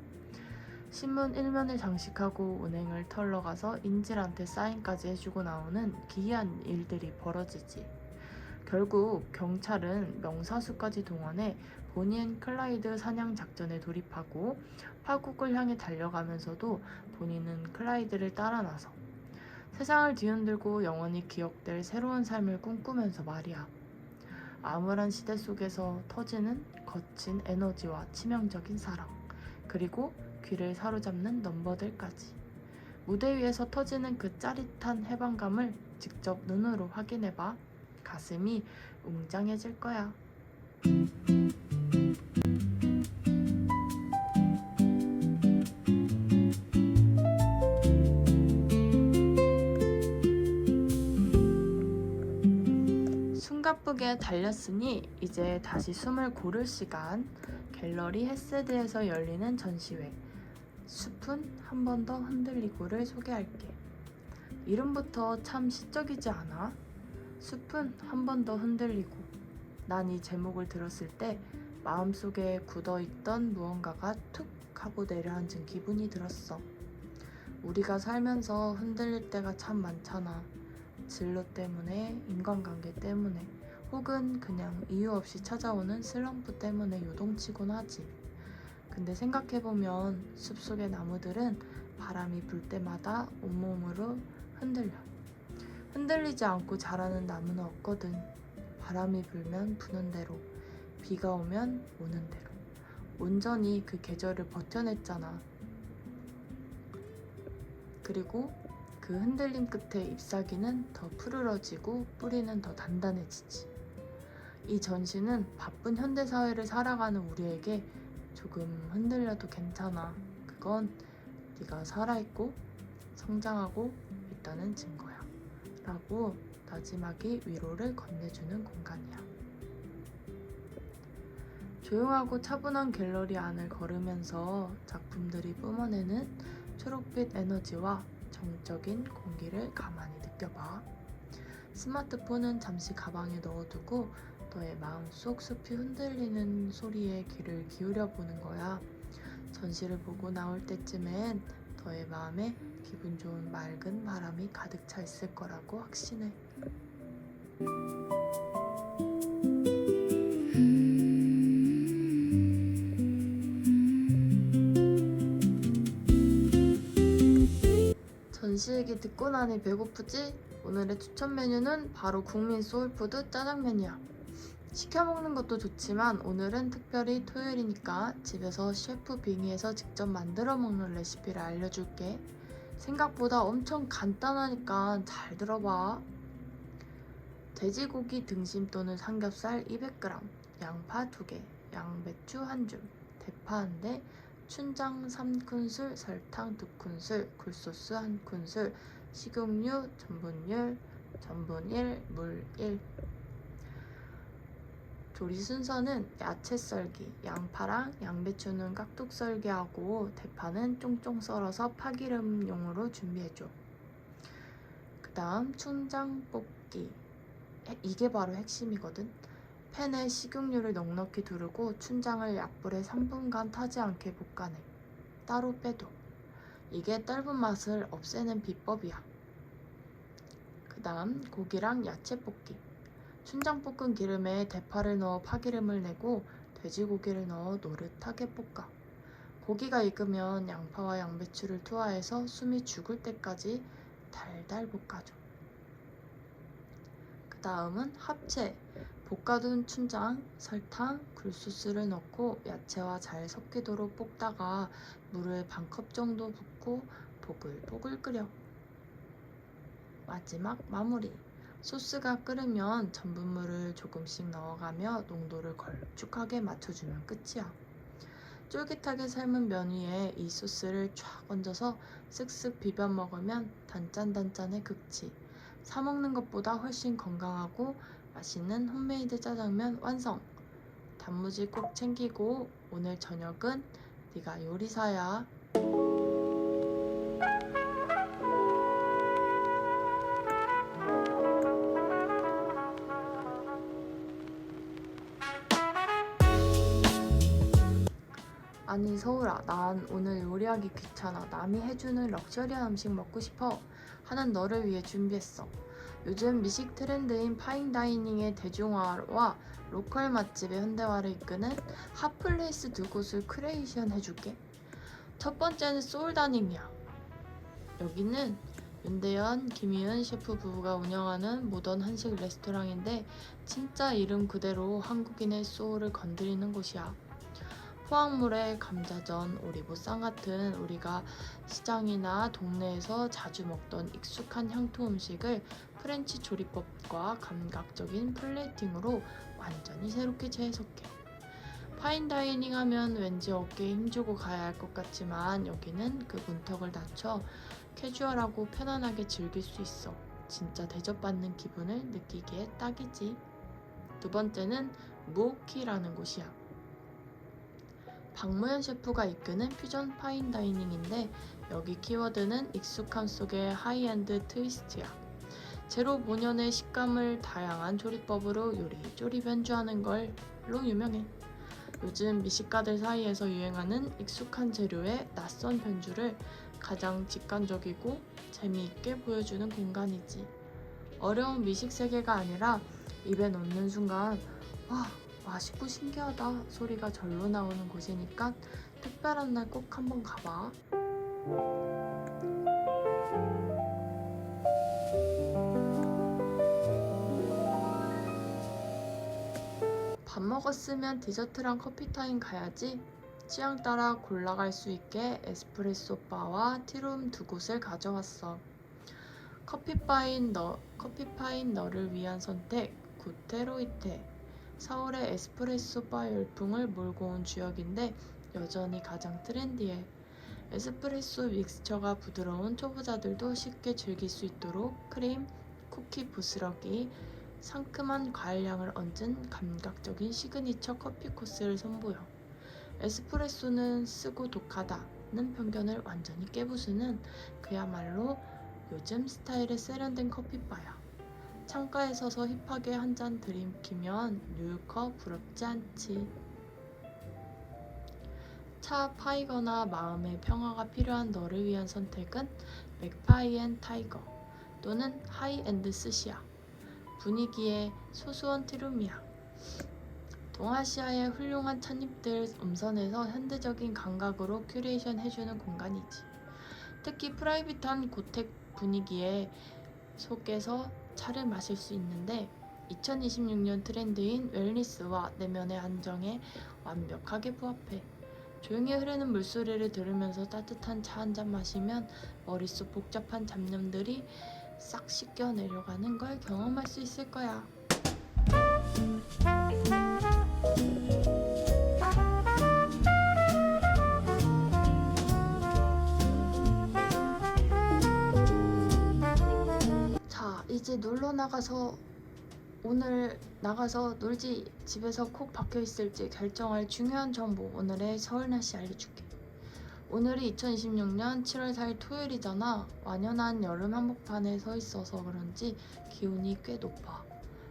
신문 1면을 장식하고 은행을 털러 가서 인질한테 사인까지 해주고 나오는 기이한 일들이 벌어지지. 결국 경찰은 명사수까지 동원해 보니 앤 클라이드 사냥 작전에 돌입하고 파국을 향해 달려가면서도 보니는 클라이드를 따라 나서 세상을 뒤흔들고 영원히 기억될 새로운 삶을 꿈꾸면서 말이야. 암울한 시대 속에서 터지는 거친 에너지와 치명적인 사랑, 그리고 귀를 사로잡는 넘버들까지. 무대 위에서 터지는 그 짜릿한 해방감을 직접 눈으로 확인해봐. 가슴이 웅장해질 거야. 숨가쁘게 달렸으니 이제 다시 숨을 고를 시간. 갤러리 헤세드에서 열리는 전시회 숲은 한 번 더 흔들리고를 소개할게. 이름부터 참 시적이지 않아? 숲은 한 번 더 흔들리고. 난 이 제목을 들었을 때 마음속에 굳어있던 무언가가 툭 하고 내려앉은 기분이 들었어. 우리가 살면서 흔들릴 때가 참 많잖아. 진로 때문에, 인간관계 때문에, 혹은 그냥 이유 없이 찾아오는 슬럼프 때문에 요동치곤 하지. 근데 생각해보면 숲속의 나무들은 바람이 불 때마다 온몸으로 흔들려. 흔들리지 않고 자라는 나무는 없거든. 바람이 불면 부는 대로, 비가 오면 오는 대로. 온전히 그 계절을 버텨냈잖아. 그리고 그 흔들림 끝에 잎사귀는 더 푸르러지고 뿌리는 더 단단해지지. 이 전시는 바쁜 현대사회를 살아가는 우리에게 조금 흔들려도 괜찮아. 그건 네가 살아있고 성장하고 있다는 증거야. 라고 나지막이 위로를 건네주는 공간이야. 조용하고 차분한 갤러리 안을 걸으면서 작품들이 뿜어내는 초록빛 에너지와 정적인 공기를 가만히 느껴봐. 스마트폰은 잠시 가방에 넣어두고 너의 마음속 숲이 흔들리는 소리에 귀를 기울여 보는 거야. 전시를 보고 나올 때쯤엔 너의 마음에 기분 좋은 맑은 바람이 가득 차 있을 거라고 확신해. 전시 얘기 듣고 나니 배고프지? 오늘의 추천 메뉴는 바로 국민 소울푸드 짜장면이야. 시켜 먹는 것도 좋지만 오늘은 특별히 토요일이니까 집에서 셰프 빙의해서 직접 만들어 먹는 레시피를 알려줄게. 생각보다 엄청 간단하니까 잘 들어봐. 돼지고기 등심 또는 삼겹살 200g, 양파 2개, 양배추 1줌, 대파 1대, 춘장 3큰술, 설탕 2큰술, 굴소스 1큰술, 식용유, 전분 1, 물 1. 조리 순서는 야채 썰기, 양파랑 양배추는 깍둑 썰기하고 대파는 쫑쫑 썰어서 파기름용으로 준비해줘. 그 다음 춘장 볶기. 이게 바로 핵심이거든. 팬에 식용유를 넉넉히 두르고 춘장을 약불에 3분간 타지 않게 볶아내. 따로 빼둬. 이게 떫은 맛을 없애는 비법이야. 그 다음 고기랑 야채 볶기. 춘장 볶은 기름에 대파를 넣어 파기름을 내고 돼지고기를 넣어 노릇하게 볶아. 고기가 익으면 양파와 양배추를 투하해서 숨이 죽을 때까지 달달 볶아줘. 그 다음은 합체. 볶아둔 춘장, 설탕, 굴소스를 넣고 야채와 잘 섞이도록 볶다가 물을 반컵 정도 붓고 보글보글 끓여. 마지막 마무리. 소스가 끓으면 전분물을 조금씩 넣어가며 농도를 걸쭉하게 맞춰주면 끝이야. 쫄깃하게 삶은 면 위에 이 소스를 쫙 얹어서 쓱쓱 비벼 먹으면 단짠단짠의 극치. 사 먹는 것보다 훨씬 건강하고 맛있는 홈메이드 짜장면 완성! 단무지 꼭 챙기고 오늘 저녁은 네가 요리사야. 아니 서울아, 난 오늘 요리하기 귀찮아. 남이 해주는 럭셔리한 음식 먹고 싶어 하는 너를 위해 준비했어. 요즘 미식 트렌드인 파인다이닝의 대중화와 로컬 맛집의 현대화를 이끄는 핫플레이스 두 곳을 크리에이션 해줄게. 첫 번째는 소울다닝이야. 여기는 윤대현, 김희은 셰프 부부가 운영하는 모던 한식 레스토랑인데 진짜 이름 그대로 한국인의 소울을 건드리는 곳이야. 포항물에 감자전, 오리보쌈 같은 우리가 시장이나 동네에서 자주 먹던 익숙한 향토 음식을 프렌치 조리법과 감각적인 플레이팅으로 완전히 새롭게 재해석해. 파인다이닝 하면 왠지 어깨에 힘주고 가야 할 것 같지만 여기는 그 문턱을 낮춰 캐주얼하고 편안하게 즐길 수 있어. 진짜 대접받는 기분을 느끼기에 딱이지. 두 번째는 무오키라는 곳이야. 박무현 셰프가 이끄는 퓨전 파인다이닝인데 여기 키워드는 익숙함 속의 하이엔드 트위스트야. 제로 본연의 식감을 다양한 조리법으로 요리조리 변주하는 걸로 유명해. 요즘 미식가들 사이에서 유행하는 익숙한 재료의 낯선 변주를 가장 직관적이고 재미있게 보여주는 공간이지. 어려운 미식 세계가 아니라 입에 넣는 순간 와, 맛있고 신기하다 소리가 절로 나오는 곳이니까 특별한 날 꼭 한번 가봐. 밥 먹었으면 디저트랑 커피 타임 가야지. 취향 따라 골라갈 수 있게 에스프레소 바와 티룸 두 곳을 가져왔어. 커피파인 너를 위한 선택, 구테로이테. 서울의 에스프레소 바 열풍을 몰고 온 주역인데 여전히 가장 트렌디해. 에스프레소 믹스처가 부드러운 초보자들도 쉽게 즐길 수 있도록 크림, 쿠키 부스러기, 상큼한 과일향을 얹은 감각적인 시그니처 커피 코스를 선보여. 에스프레소는 쓰고 독하다는 편견을 완전히 깨부수는 그야말로 요즘 스타일의 세련된 커피바야. 창가에 서서 힙하게 한 잔 들이키면 뉴요커 부럽지 않지. 차 파이거나 마음의 평화가 필요한 너를 위한 선택은 맥파이 앤 타이거 또는 하이엔드 스시야. 분위기에 소소한 티룸이야. 동아시아의 훌륭한 찻잎들 음선에서 현대적인 감각으로 큐레이션 해주는 공간이지. 특히 프라이빗한 고택 분위기에 속에서 차를 마실 수 있는데 2026년 트렌드인 웰니스와 내면의 안정에 완벽하게 부합해. 조용히 흐르는 물소리를 들으면서 따뜻한 차 한 잔 마시면 머릿속 복잡한 잡념들이 싹 씻겨 내려가는 걸 경험할 수 있을 거야. 자, 이제 오늘 나가서 놀지 집에서 콕 박혀 있을지 결정할 중요한 정보, 오늘의 서울 날씨 알려줄게. 오늘이 2026년 7월 4일 토요일이잖아. 완연한 여름 한복판에 서 있어서 그런지 기온이 꽤 높아.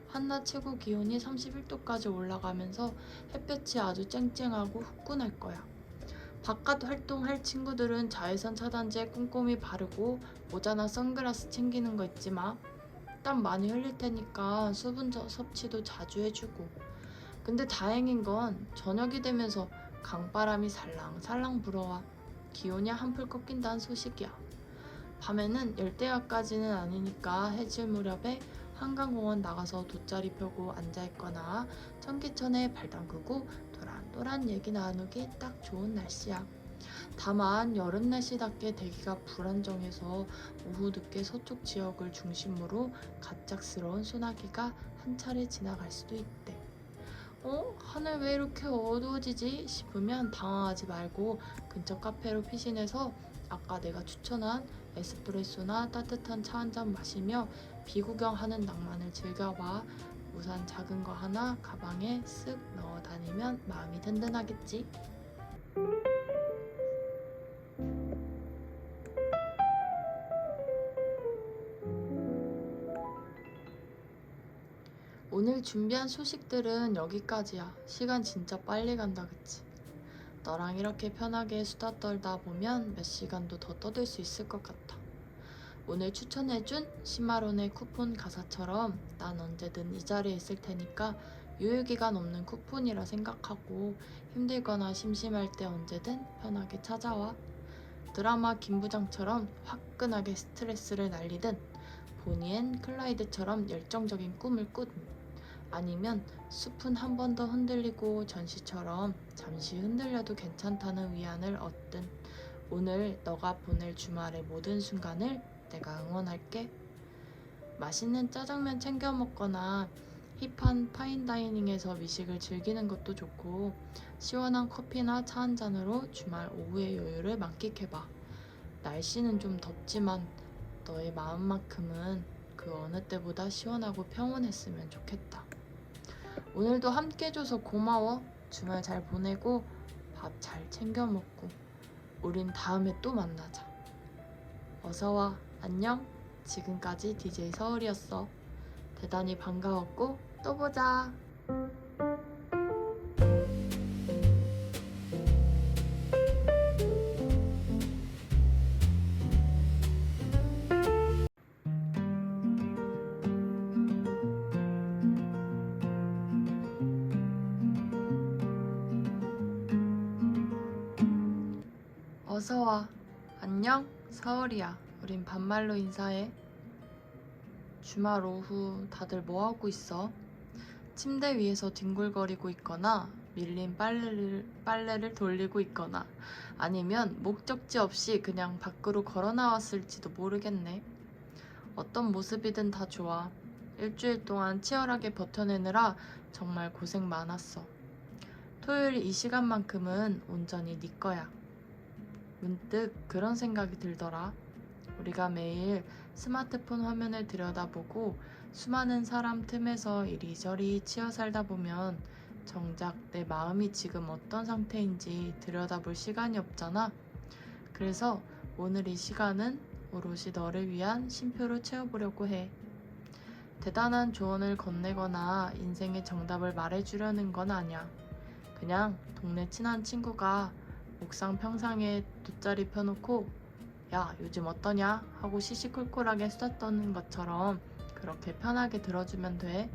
한낮 최고 기온이 31도까지 올라가면서 햇볕이 아주 쨍쨍하고 후끈할 거야. 바깥 활동할 친구들은 자외선 차단제 꼼꼼히 바르고 모자나 선글라스 챙기는 거 잊지 마. 땀 많이 흘릴 테니까 수분 섭취도 자주 해주고. 근데 다행인 건 저녁이 되면서 강바람이 살랑살랑 불어와 기온이 한풀 꺾인다는 소식이야. 밤에는 열대야까지는 아니니까 해질 무렵에 한강공원 나가서 돗자리 펴고 앉아있거나 청계천에 발 담그고 도란도란 얘기 나누기 딱 좋은 날씨야. 다만 여름 날씨답게 대기가 불안정해서 오후 늦게 서쪽 지역을 중심으로 갑작스러운 소나기가 한 차례 지나갈 수도 있대. 하늘 왜 이렇게 어두워지지 싶으면 당황하지 말고 근처 카페로 피신해서 아까 내가 추천한 에스프레소나 따뜻한 차 한 잔 마시며 비구경하는 낭만을 즐겨봐. 우산 작은 거 하나 가방에 쓱 넣어 다니면 마음이 든든하겠지. 오늘 준비한 소식들은 여기까지야. 시간 진짜 빨리 간다, 그치? 너랑 이렇게 편하게 수다 떨다 보면 몇 시간도 더 떠들 수 있을 것 같아. 오늘 추천해준 10만원의 쿠폰 가사처럼 난 언제든 이 자리에 있을 테니까 유효기간 없는 쿠폰이라 생각하고 힘들거나 심심할 때 언제든 편하게 찾아와. 드라마 김부장처럼 화끈하게 스트레스를 날리든 보니 앤 클라이드처럼 열정적인 꿈을 꾸든 아니면 숲은 한 번 더 흔들리고 전시처럼 잠시 흔들려도 괜찮다는 위안을 얻든 오늘 너가 보낼 주말의 모든 순간을 내가 응원할게. 맛있는 짜장면 챙겨 먹거나 힙한 파인다이닝에서 미식을 즐기는 것도 좋고 시원한 커피나 차 한 잔으로 주말 오후의 여유를 만끽해봐. 날씨는 좀 덥지만 너의 마음만큼은 그 어느 때보다 시원하고 평온했으면 좋겠다. 오늘도 함께 해줘서 고마워. 주말 잘 보내고 밥 잘 챙겨 먹고 우린 다음에 또 만나자. 어서와. 안녕. 지금까지 DJ 서울이었어. 대단히 반가웠고 또 보자. 어서와. 안녕? 서울이야. 우린 반말로 인사해. 주말 오후 다들 뭐하고 있어? 침대 위에서 뒹굴거리고 있거나 밀린 빨래를 돌리고 있거나 아니면 목적지 없이 그냥 밖으로 걸어 나왔을지도 모르겠네. 어떤 모습이든 다 좋아. 일주일 동안 치열하게 버텨내느라 정말 고생 많았어. 토요일 이 시간만큼은 온전히 네 거야. 문득 그런 생각이 들더라. 우리가 매일 스마트폰 화면을 들여다보고 수많은 사람 틈에서 이리저리 치여 살다 보면 정작 내 마음이 지금 어떤 상태인지 들여다볼 시간이 없잖아. 그래서 오늘 이 시간은 오롯이 너를 위한 쉼표로 채워보려고 해. 대단한 조언을 건네거나 인생의 정답을 말해주려는 건 아니야. 그냥 동네 친한 친구가 옥상 평상에 돗자리 펴놓고 야, 요즘 어떠냐? 하고 시시콜콜하게 수다 떠는 것처럼 그렇게 편하게 들어주면 돼.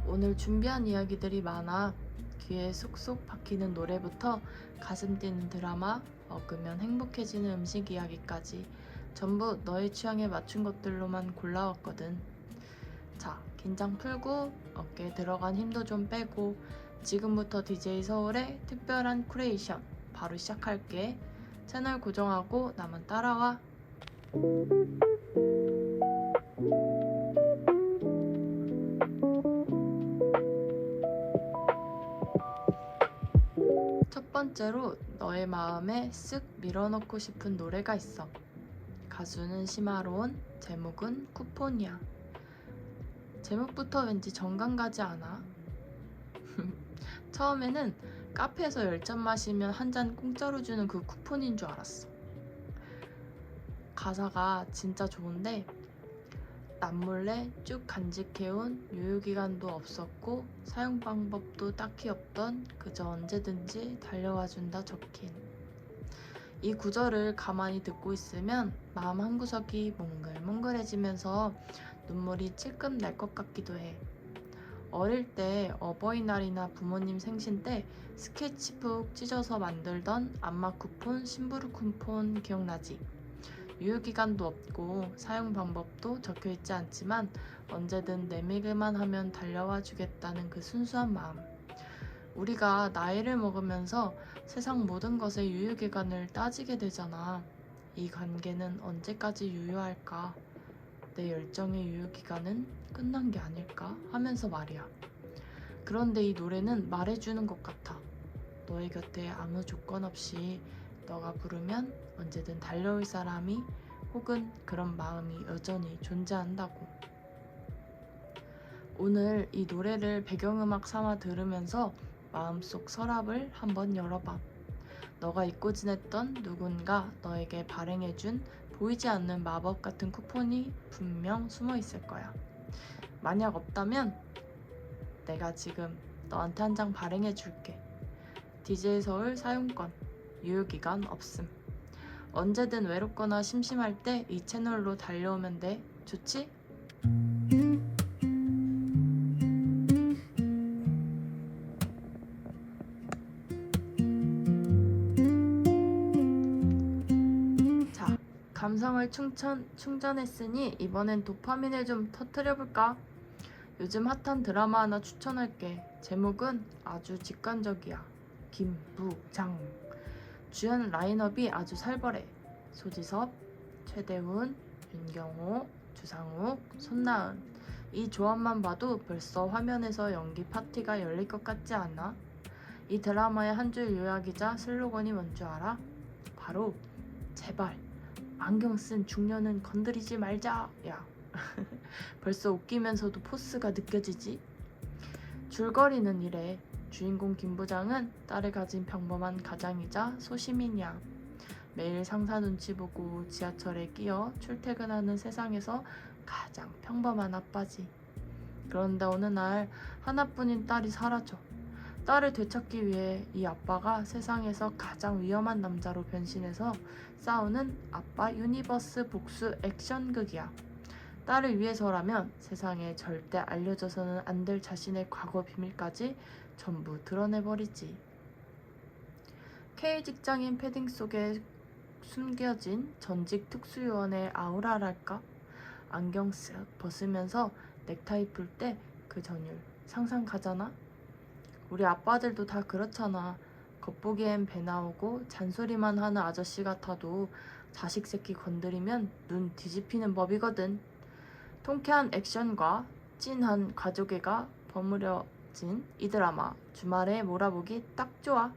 오늘 준비한 이야기들이 많아. 귀에 쏙쏙 박히는 노래부터 가슴 뛰는 드라마, 먹으면 행복해지는 음식 이야기까지 전부 너의 취향에 맞춘 것들로만 골라왔거든. 자, 긴장 풀고 어깨에 들어간 힘도 좀 빼고 지금부터 DJ 서울의 특별한 큐레이션 바로 시작할게. 채널 고정하고 나만 따라와. 첫 번째로 너의 마음에 쓱 밀어넣고 싶은 노래가 있어. 가수는 시마로운, 제목은 쿠폰이야. 제목부터 왠지 정감 가지 않아? 처음에는 카페에서 10잔 마시면 한 잔 공짜로 주는 그 쿠폰인 줄 알았어. 가사가 진짜 좋은데 남몰래 쭉 간직해온 유효기간도 없었고 사용 방법도 딱히 없던 그저 언제든지 달려와준다 적힌 이 구절을 가만히 듣고 있으면 마음 한구석이 몽글몽글해지면서 눈물이 찔끔 날 것 같기도 해. 어릴 때 어버이날이나 부모님 생신 때 스케치북 찢어서 만들던 안마 쿠폰, 심부름 쿠폰 기억나지? 유효기간도 없고 사용 방법도 적혀있지 않지만 언제든 내밀기만 하면 달려와 주겠다는 그 순수한 마음. 우리가 나이를 먹으면서 세상 모든 것의 유효기간을 따지게 되잖아. 이 관계는 언제까지 유효할까? 내 열정의 유효기간은 끝난 게 아닐까? 하면서 말이야. 그런데 이 노래는 말해주는 것 같아. 너의 곁에 아무 조건 없이 너가 부르면 언제든 달려올 사람이 혹은 그런 마음이 여전히 존재한다고. 오늘 이 노래를 배경음악 삼아 들으면서 마음속 서랍을 한번 열어봐. 너가 잊고 지냈던 누군가 너에게 발행해준 보이지 않는 마법 같은 쿠폰이 분명 숨어 있을 거야. 만약 없다면 내가 지금 너한테 한 장 발행해 줄게. DJ 서울 사용권, 유효기간 없음. 언제든 외롭거나 심심할 때 이 채널로 달려오면 돼. 좋지? 자, 감성을 충전했으니 이번엔 도파민을 좀 터뜨려볼까? 요즘 핫한 드라마 하나 추천할게. 제목은 아주 직관적이야. 김부장. 주연 라인업이 아주 살벌해. 소지섭, 최대훈, 윤경호, 주상욱, 손나은. 이 조합만 봐도 벌써 화면에서 연기 파티가 열릴 것 같지 않아? 이 드라마의 한 줄 요약이자 슬로건이 뭔 줄 알아? 바로 제발 안경 쓴 중년은 건드리지 말자 야. 벌써 웃기면서도 포스가 느껴지지? 줄거리는 이래. 주인공 김부장은 딸을 가진 평범한 가장이자 소시민이야. 매일 상사 눈치 보고 지하철에 끼어 출퇴근하는 세상에서 가장 평범한 아빠지. 그런데 어느 날 하나뿐인 딸이 사라져. 딸을 되찾기 위해 이 아빠가 세상에서 가장 위험한 남자로 변신해서 싸우는 아빠 유니버스 복수 액션극이야. 딸을 위해서라면 세상에 절대 알려져서는 안 될 자신의 과거 비밀까지 전부 드러내버리지. K 직장인 패딩 속에 숨겨진 전직 특수요원의 아우라랄까? 안경 쓱 벗으면서 넥타이 풀 때 그 전율 상상 가잖아? 우리 아빠들도 다 그렇잖아. 겉보기엔 배 나오고 잔소리만 하는 아저씨 같아도 자식 새끼 건드리면 눈 뒤집히는 법이거든. 통쾌한 액션과 찐한 가족애가 버무려진 이 드라마 주말에 몰아보기 딱 좋아.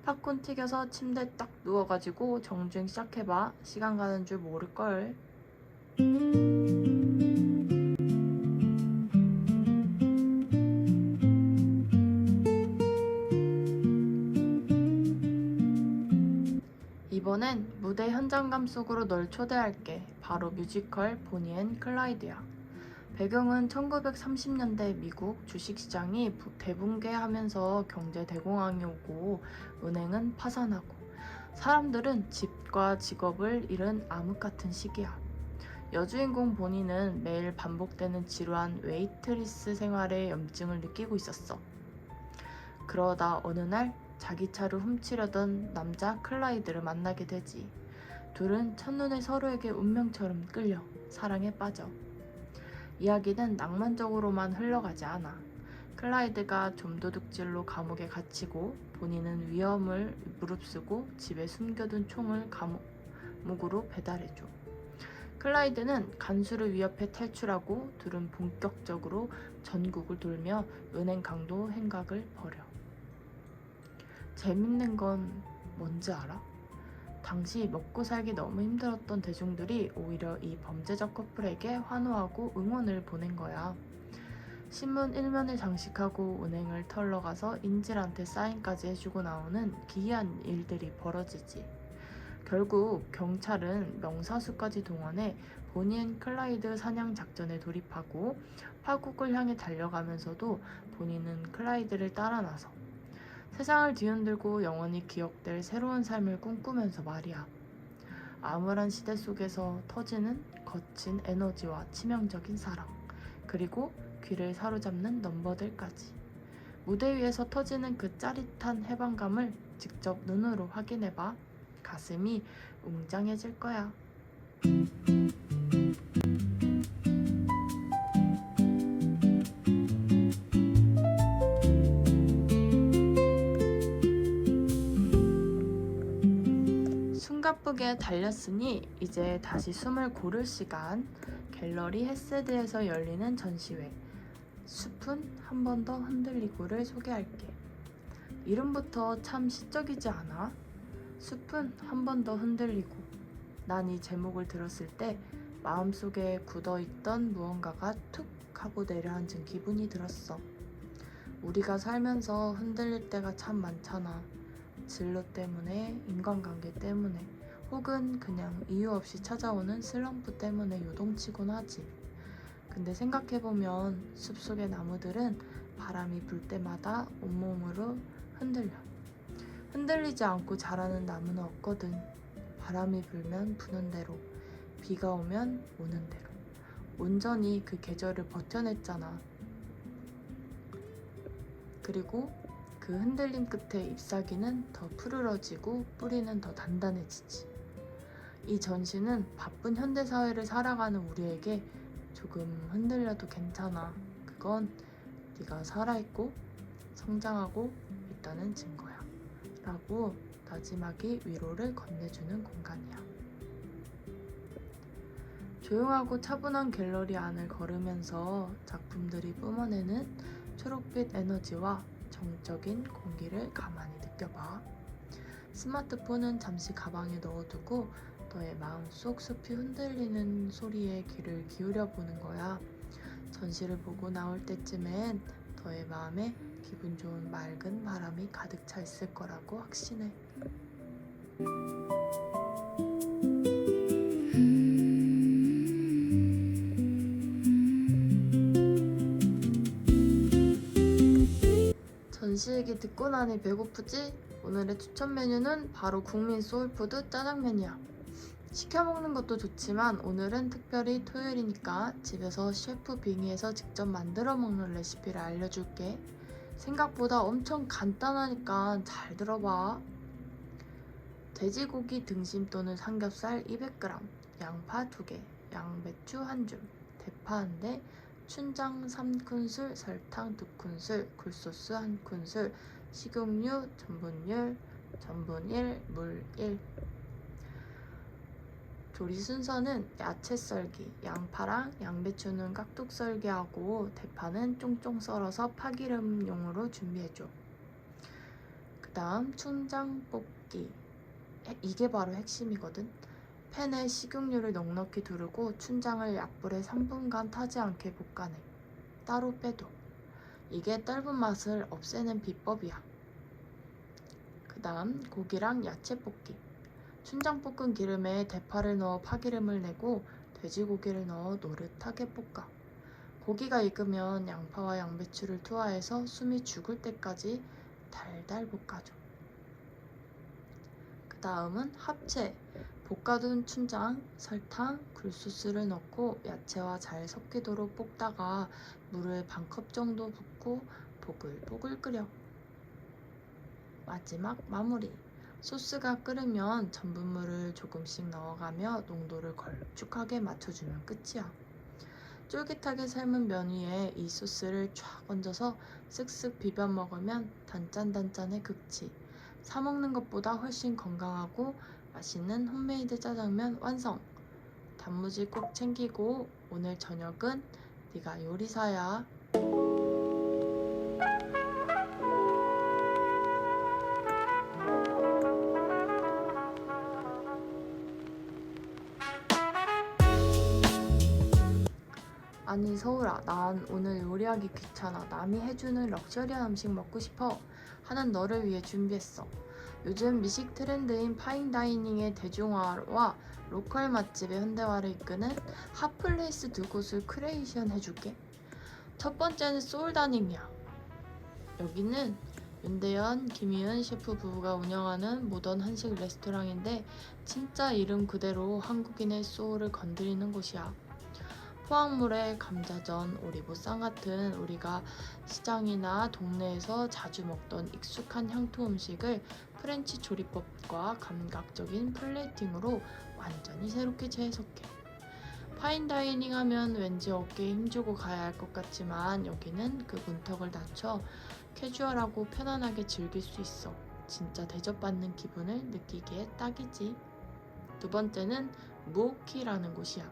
팝콘 튀겨서 침대 딱 누워가지고 정주행 시작해봐. 시간 가는 줄 모를걸. 이번엔 무대 현장감 속으로 널 초대할게. 바로 뮤지컬 보니 앤 클라이드야. 배경은 1930년대 미국 주식시장이 대붕괴하면서 경제 대공황이 오고 은행은 파산하고 사람들은 집과 직업을 잃은 암흑 같은 시기야. 여주인공 보니는 매일 반복되는 지루한 웨이트리스 생활에 염증을 느끼고 있었어. 그러다 어느 날 자기 차를 훔치려던 남자 클라이드를 만나게 되지. 둘은 첫눈에 서로에게 운명처럼 끌려 사랑에 빠져. 이야기는 낭만적으로만 흘러가지 않아. 클라이드가 좀도둑질로 감옥에 갇히고 보니는 위험을 무릅쓰고 집에 숨겨둔 총을 감옥으로 배달해줘. 클라이드는 간수를 위협해 탈출하고 둘은 본격적으로 전국을 돌며 은행 강도 행각을 벌여. 재밌는 건 뭔지 알아? 당시 먹고 살기 너무 힘들었던 대중들이 오히려 이 범죄적 커플에게 환호하고 응원을 보낸 거야. 신문 1면을 장식하고 은행을 털러 가서 인질한테 사인까지 해주고 나오는 기이한 일들이 벌어지지. 결국 경찰은 명사수까지 동원해 보니 앤 클라이드 사냥 작전에 돌입하고 파국을 향해 달려가면서도 보니는 클라이드를 따라 나서 세상을 뒤흔들고 영원히 기억될 새로운 삶을 꿈꾸면서 말이야. 암울한 시대 속에서 터지는 거친 에너지와 치명적인 사랑, 그리고 귀를 사로잡는 넘버들까지. 무대 위에서 터지는 그 짜릿한 해방감을 직접 눈으로 확인해봐. 가슴이 웅장해질 거야. 숨가쁘게 달렸으니 이제 다시 숨을 고를 시간. 갤러리 헤세드에서 열리는 전시회 숲은 한 번 더 흔들리고를 소개할게. 이름부터 참 시적이지 않아? 숲은 한 번 더 흔들리고. 난 이 제목을 들었을 때 마음속에 굳어있던 무언가가 툭 하고 내려앉은 기분이 들었어. 우리가 살면서 흔들릴 때가 참 많잖아. 진로 때문에, 인간관계 때문에, 혹은 그냥 이유 없이 찾아오는 슬럼프 때문에 요동치곤 하지. 근데 생각해보면 숲속의 나무들은 바람이 불 때마다 온몸으로 흔들려. 흔들리지 않고 자라는 나무는 없거든. 바람이 불면 부는 대로, 비가 오면 오는 대로 온전히 그 계절을 버텨냈잖아. 그리고 그 흔들림 끝에 잎사귀는 더 푸르러지고 뿌리는 더 단단해지지. 이 전시는 바쁜 현대사회를 살아가는 우리에게 조금 흔들려도 괜찮아. 그건 네가 살아있고 성장하고 있다는 증거야. 라고 마지막이 위로를 건네주는 공간이야. 조용하고 차분한 갤러리 안을 걸으면서 작품들이 뿜어내는 초록빛 에너지와 정적인 공기를 가만히 느껴봐. 스마트폰은 잠시 가방에 넣어두고 너의 마음속 숲이 흔들리는 소리에 귀를 기울여 보는 거야. 전시를 보고 나올 때쯤엔 너의 마음에 기분 좋은 맑은 바람이 가득 차 있을 거라고 확신해. 전시 얘기 듣고 나니 배고프지? 오늘의 추천 메뉴는 바로 국민 소울푸드 짜장면이야. 시켜 먹는 것도 좋지만 오늘은 특별히 토요일이니까 집에서 셰프 빙의해서 직접 만들어 먹는 레시피를 알려줄게. 생각보다 엄청 간단하니까 잘 들어봐. 돼지고기 등심 또는 삼겹살 200g, 양파 2개, 양배추 1줌, 대파 1대, 춘장 3큰술, 설탕 2큰술, 굴소스 1큰술, 식용유, 전분 1, 물 1. 조리 순서는 야채 썰기, 양파랑 양배추는 깍둑 썰기하고 대파는 쫑쫑 썰어서 파기름용으로 준비해줘. 그 다음 춘장 볶기, 이게 바로 핵심이거든. 팬에 식용유를 넉넉히 두르고 춘장을 약불에 3분간 타지 않게 볶아내. 따로 빼둬. 이게 떫은 맛을 없애는 비법이야. 그 다음 고기랑 야채 볶기. 춘장 볶은 기름에 대파를 넣어 파기름을 내고 돼지고기를 넣어 노릇하게 볶아. 고기가 익으면 양파와 양배추를 투하해서 숨이 죽을 때까지 달달 볶아줘. 그 다음은 합체. 볶아둔 춘장, 설탕, 굴소스를 넣고 야채와 잘 섞이도록 볶다가 물을 반컵 정도 붓고 보글보글 끓여. 마지막 마무리. 소스가 끓으면 전분물을 조금씩 넣어가며 농도를 걸쭉하게 맞춰주면 끝이야. 쫄깃하게 삶은 면 위에 이 소스를 쫙 얹어서 쓱쓱 비벼 먹으면 단짠단짠의 극치. 사 먹는 것보다 훨씬 건강하고 맛있는 홈메이드 짜장면 완성! 단무지 꼭 챙기고 오늘 저녁은 네가 요리사야. 아니 서울아, 난 오늘 요리하기 귀찮아. 남이 해주는 럭셔리한 음식 먹고 싶어 하는 너를 위해 준비했어. 요즘 미식 트렌드인 파인다이닝의 대중화와 로컬 맛집의 현대화를 이끄는 핫플레이스 2곳을 크리에이션 해줄게. 첫 번째는 소울다닝이야. 여기는 윤대현, 김희은 셰프 부부가 운영하는 모던 한식 레스토랑인데 진짜 이름 그대로 한국인의 소울을 건드리는 곳이야. 포항물에 감자전, 오리보쌈 같은 우리가 시장이나 동네에서 자주 먹던 익숙한 향토 음식을 프렌치 조리법과 감각적인 플레이팅으로 완전히 새롭게 재해석해. 파인다이닝 하면 왠지 어깨에 힘주고 가야 할 것 같지만 여기는 그 문턱을 낮춰 캐주얼하고 편안하게 즐길 수 있어. 진짜 대접받는 기분을 느끼기에 딱이지. 두 번째는 무오키라는 곳이야.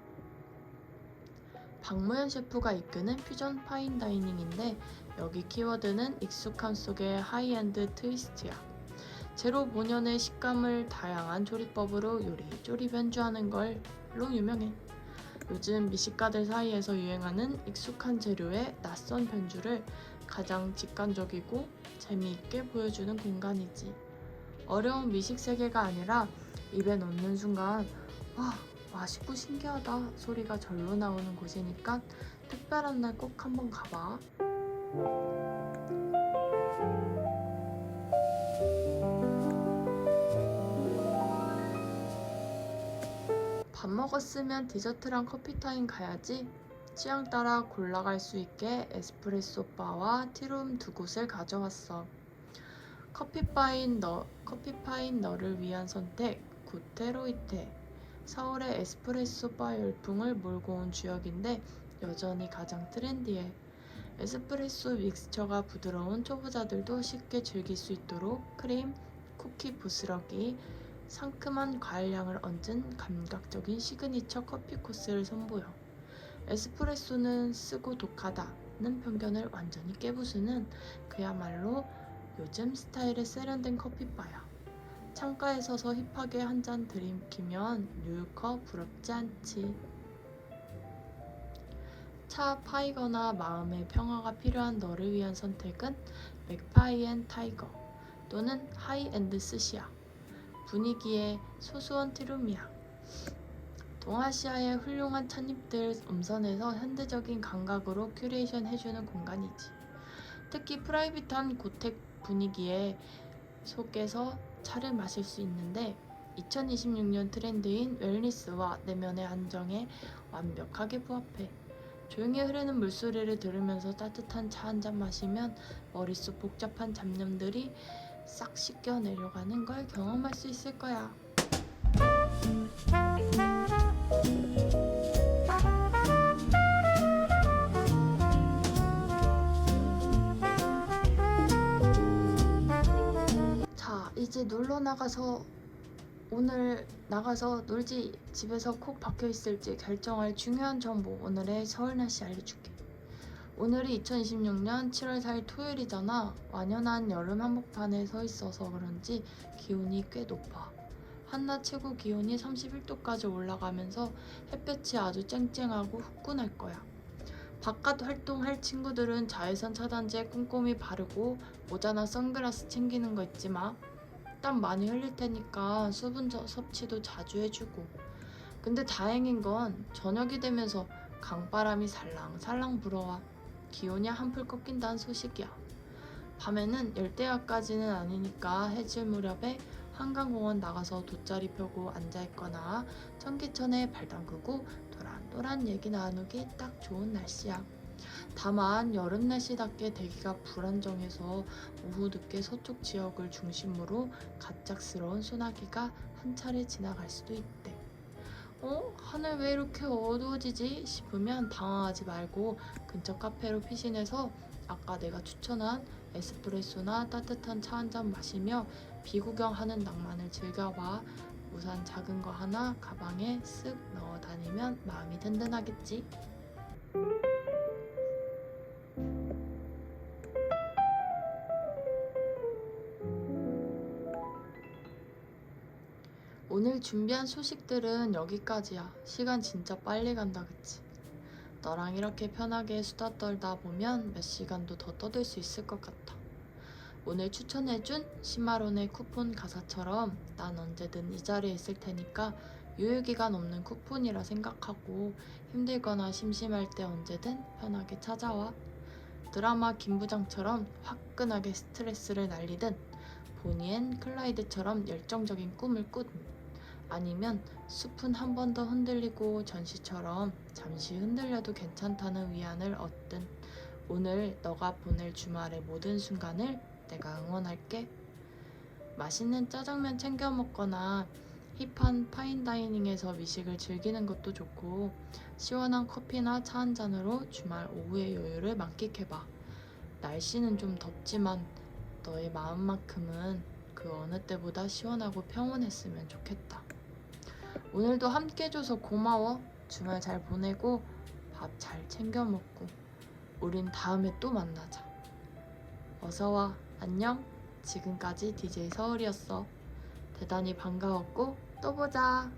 박무현 셰프가 이끄는 퓨전 파인다이닝인데 여기 키워드는 익숙함 속의 하이엔드 트위스트야. 제로 본연의 식감을 다양한 조리법으로 요리조리 변주하는 걸로 유명해. 요즘 미식가들 사이에서 유행하는 익숙한 재료의 낯선 변주를 가장 직관적이고 재미있게 보여주는 공간이지. 어려운 미식 세계가 아니라 입에 넣는 순간 와, 맛있고 신기하다 소리가 절로 나오는 곳이니까 특별한 날 꼭 한번 가봐. 밥 먹었으면 디저트랑 커피타임 가야지. 취향 따라 골라갈 수 있게 에스프레소 바와 티룸 2곳을 가져왔어. 커피파인 너를 위한 선택, 구테로이테. 서울의 에스프레소 바 열풍을 몰고 온 주역인데 여전히 가장 트렌디해. 에스프레소 믹스처가 부드러운 초보자들도 쉽게 즐길 수 있도록 크림, 쿠키 부스러기, 상큼한 과일향을 얹은 감각적인 시그니처 커피 코스를 선보여. 에스프레소는 쓰고 독하다는 편견을 완전히 깨부수는 그야말로 요즘 스타일의 세련된 커피바야. 창가에 서서 힙하게 한 잔 들이키면 뉴유커 부럽지 않지. 차 파이거나 마음의 평화가 필요한 너를 위한 선택은 맥파이 앤 타이거 또는 하이엔드 스시야. 분위기의 소소한 티룸이야. 동아시아의 훌륭한 찻잎들 음선에서 현대적인 감각으로 큐레이션 해주는 공간이지. 특히 프라이빗한 고택 분위기에 속에서 차를 마실 수 있는데 2026년 트렌드인 웰니스와 내면의 안정에 완벽하게 부합해. 조용히 흐르는 물소리를 들으면서 따뜻한 차 한 잔 마시면 머릿속 복잡한 잡념들이 싹 씻겨 내려가는 걸 경험할 수 있을 거야. 자, 이제 오늘 나가서 놀지 집에서 콕 박혀 있을지 결정할 중요한 정보, 오늘의 서울 날씨 알려줄게. 오늘이 2026년 7월 4일 토요일이잖아. 완연한 여름 한복판에 서 있어서 그런지 기온이 꽤 높아. 한낮 최고 기온이 31도까지 올라가면서 햇볕이 아주 쨍쨍하고 후끈할 거야. 바깥 활동할 친구들은 자외선 차단제 꼼꼼히 바르고 모자나 선글라스 챙기는 거 잊지 마. 땀 많이 흘릴 테니까 수분 섭취도 자주 해주고. 근데 다행인 건 저녁이 되면서 강바람이 살랑살랑 불어와 기온이 한풀 꺾인다는 소식이야. 밤에는 열대야까지는 아니니까 해질 무렵에 한강공원 나가서 돗자리 펴고 앉아있거나 청계천에 발 담그고 또란또란 얘기 나누기 딱 좋은 날씨야. 다만 여름 날씨답게 대기가 불안정해서 오후 늦게 서쪽 지역을 중심으로 갑작스러운 소나기가 한 차례 지나갈 수도 있대. 하늘 왜 이렇게 어두워지지? 싶으면 당황하지 말고 근처 카페로 피신해서 아까 내가 추천한 에스프레소나 따뜻한 차 한 잔 마시며 비구경하는 낭만을 즐겨봐. 우산 작은 거 하나 가방에 쓱 넣어 다니면 마음이 든든하겠지. 오늘 준비한 소식들은 여기까지야. 시간 진짜 빨리 간다, 그치? 너랑 이렇게 편하게 수다 떨다 보면 몇 시간도 더 떠들 수 있을 것 같아. 오늘 추천해준 10만원의 쿠폰 가사처럼 난 언제든 이 자리에 있을 테니까 유효기간 없는 쿠폰이라 생각하고 힘들거나 심심할 때 언제든 편하게 찾아와. 드라마 김부장처럼 화끈하게 스트레스를 날리든 보니 앤 클라이드처럼 열정적인 꿈을 꾸든 아니면 숲은 한 번 더 흔들리고 전시처럼 잠시 흔들려도 괜찮다는 위안을 얻든 오늘 너가 보낼 주말의 모든 순간을 내가 응원할게. 맛있는 짜장면 챙겨 먹거나 힙한 파인다이닝에서 미식을 즐기는 것도 좋고 시원한 커피나 차 한 잔으로 주말 오후의 여유를 만끽해봐. 날씨는 좀 덥지만 너의 마음만큼은 그 어느 때보다 시원하고 평온했으면 좋겠다. 오늘도 함께 해줘서 고마워. 주말 잘 보내고 밥 잘 챙겨 먹고 우린 다음에 또 만나자. 어서와. 안녕. 지금까지 DJ 서울이었어. 대단히 반가웠고 또 보자.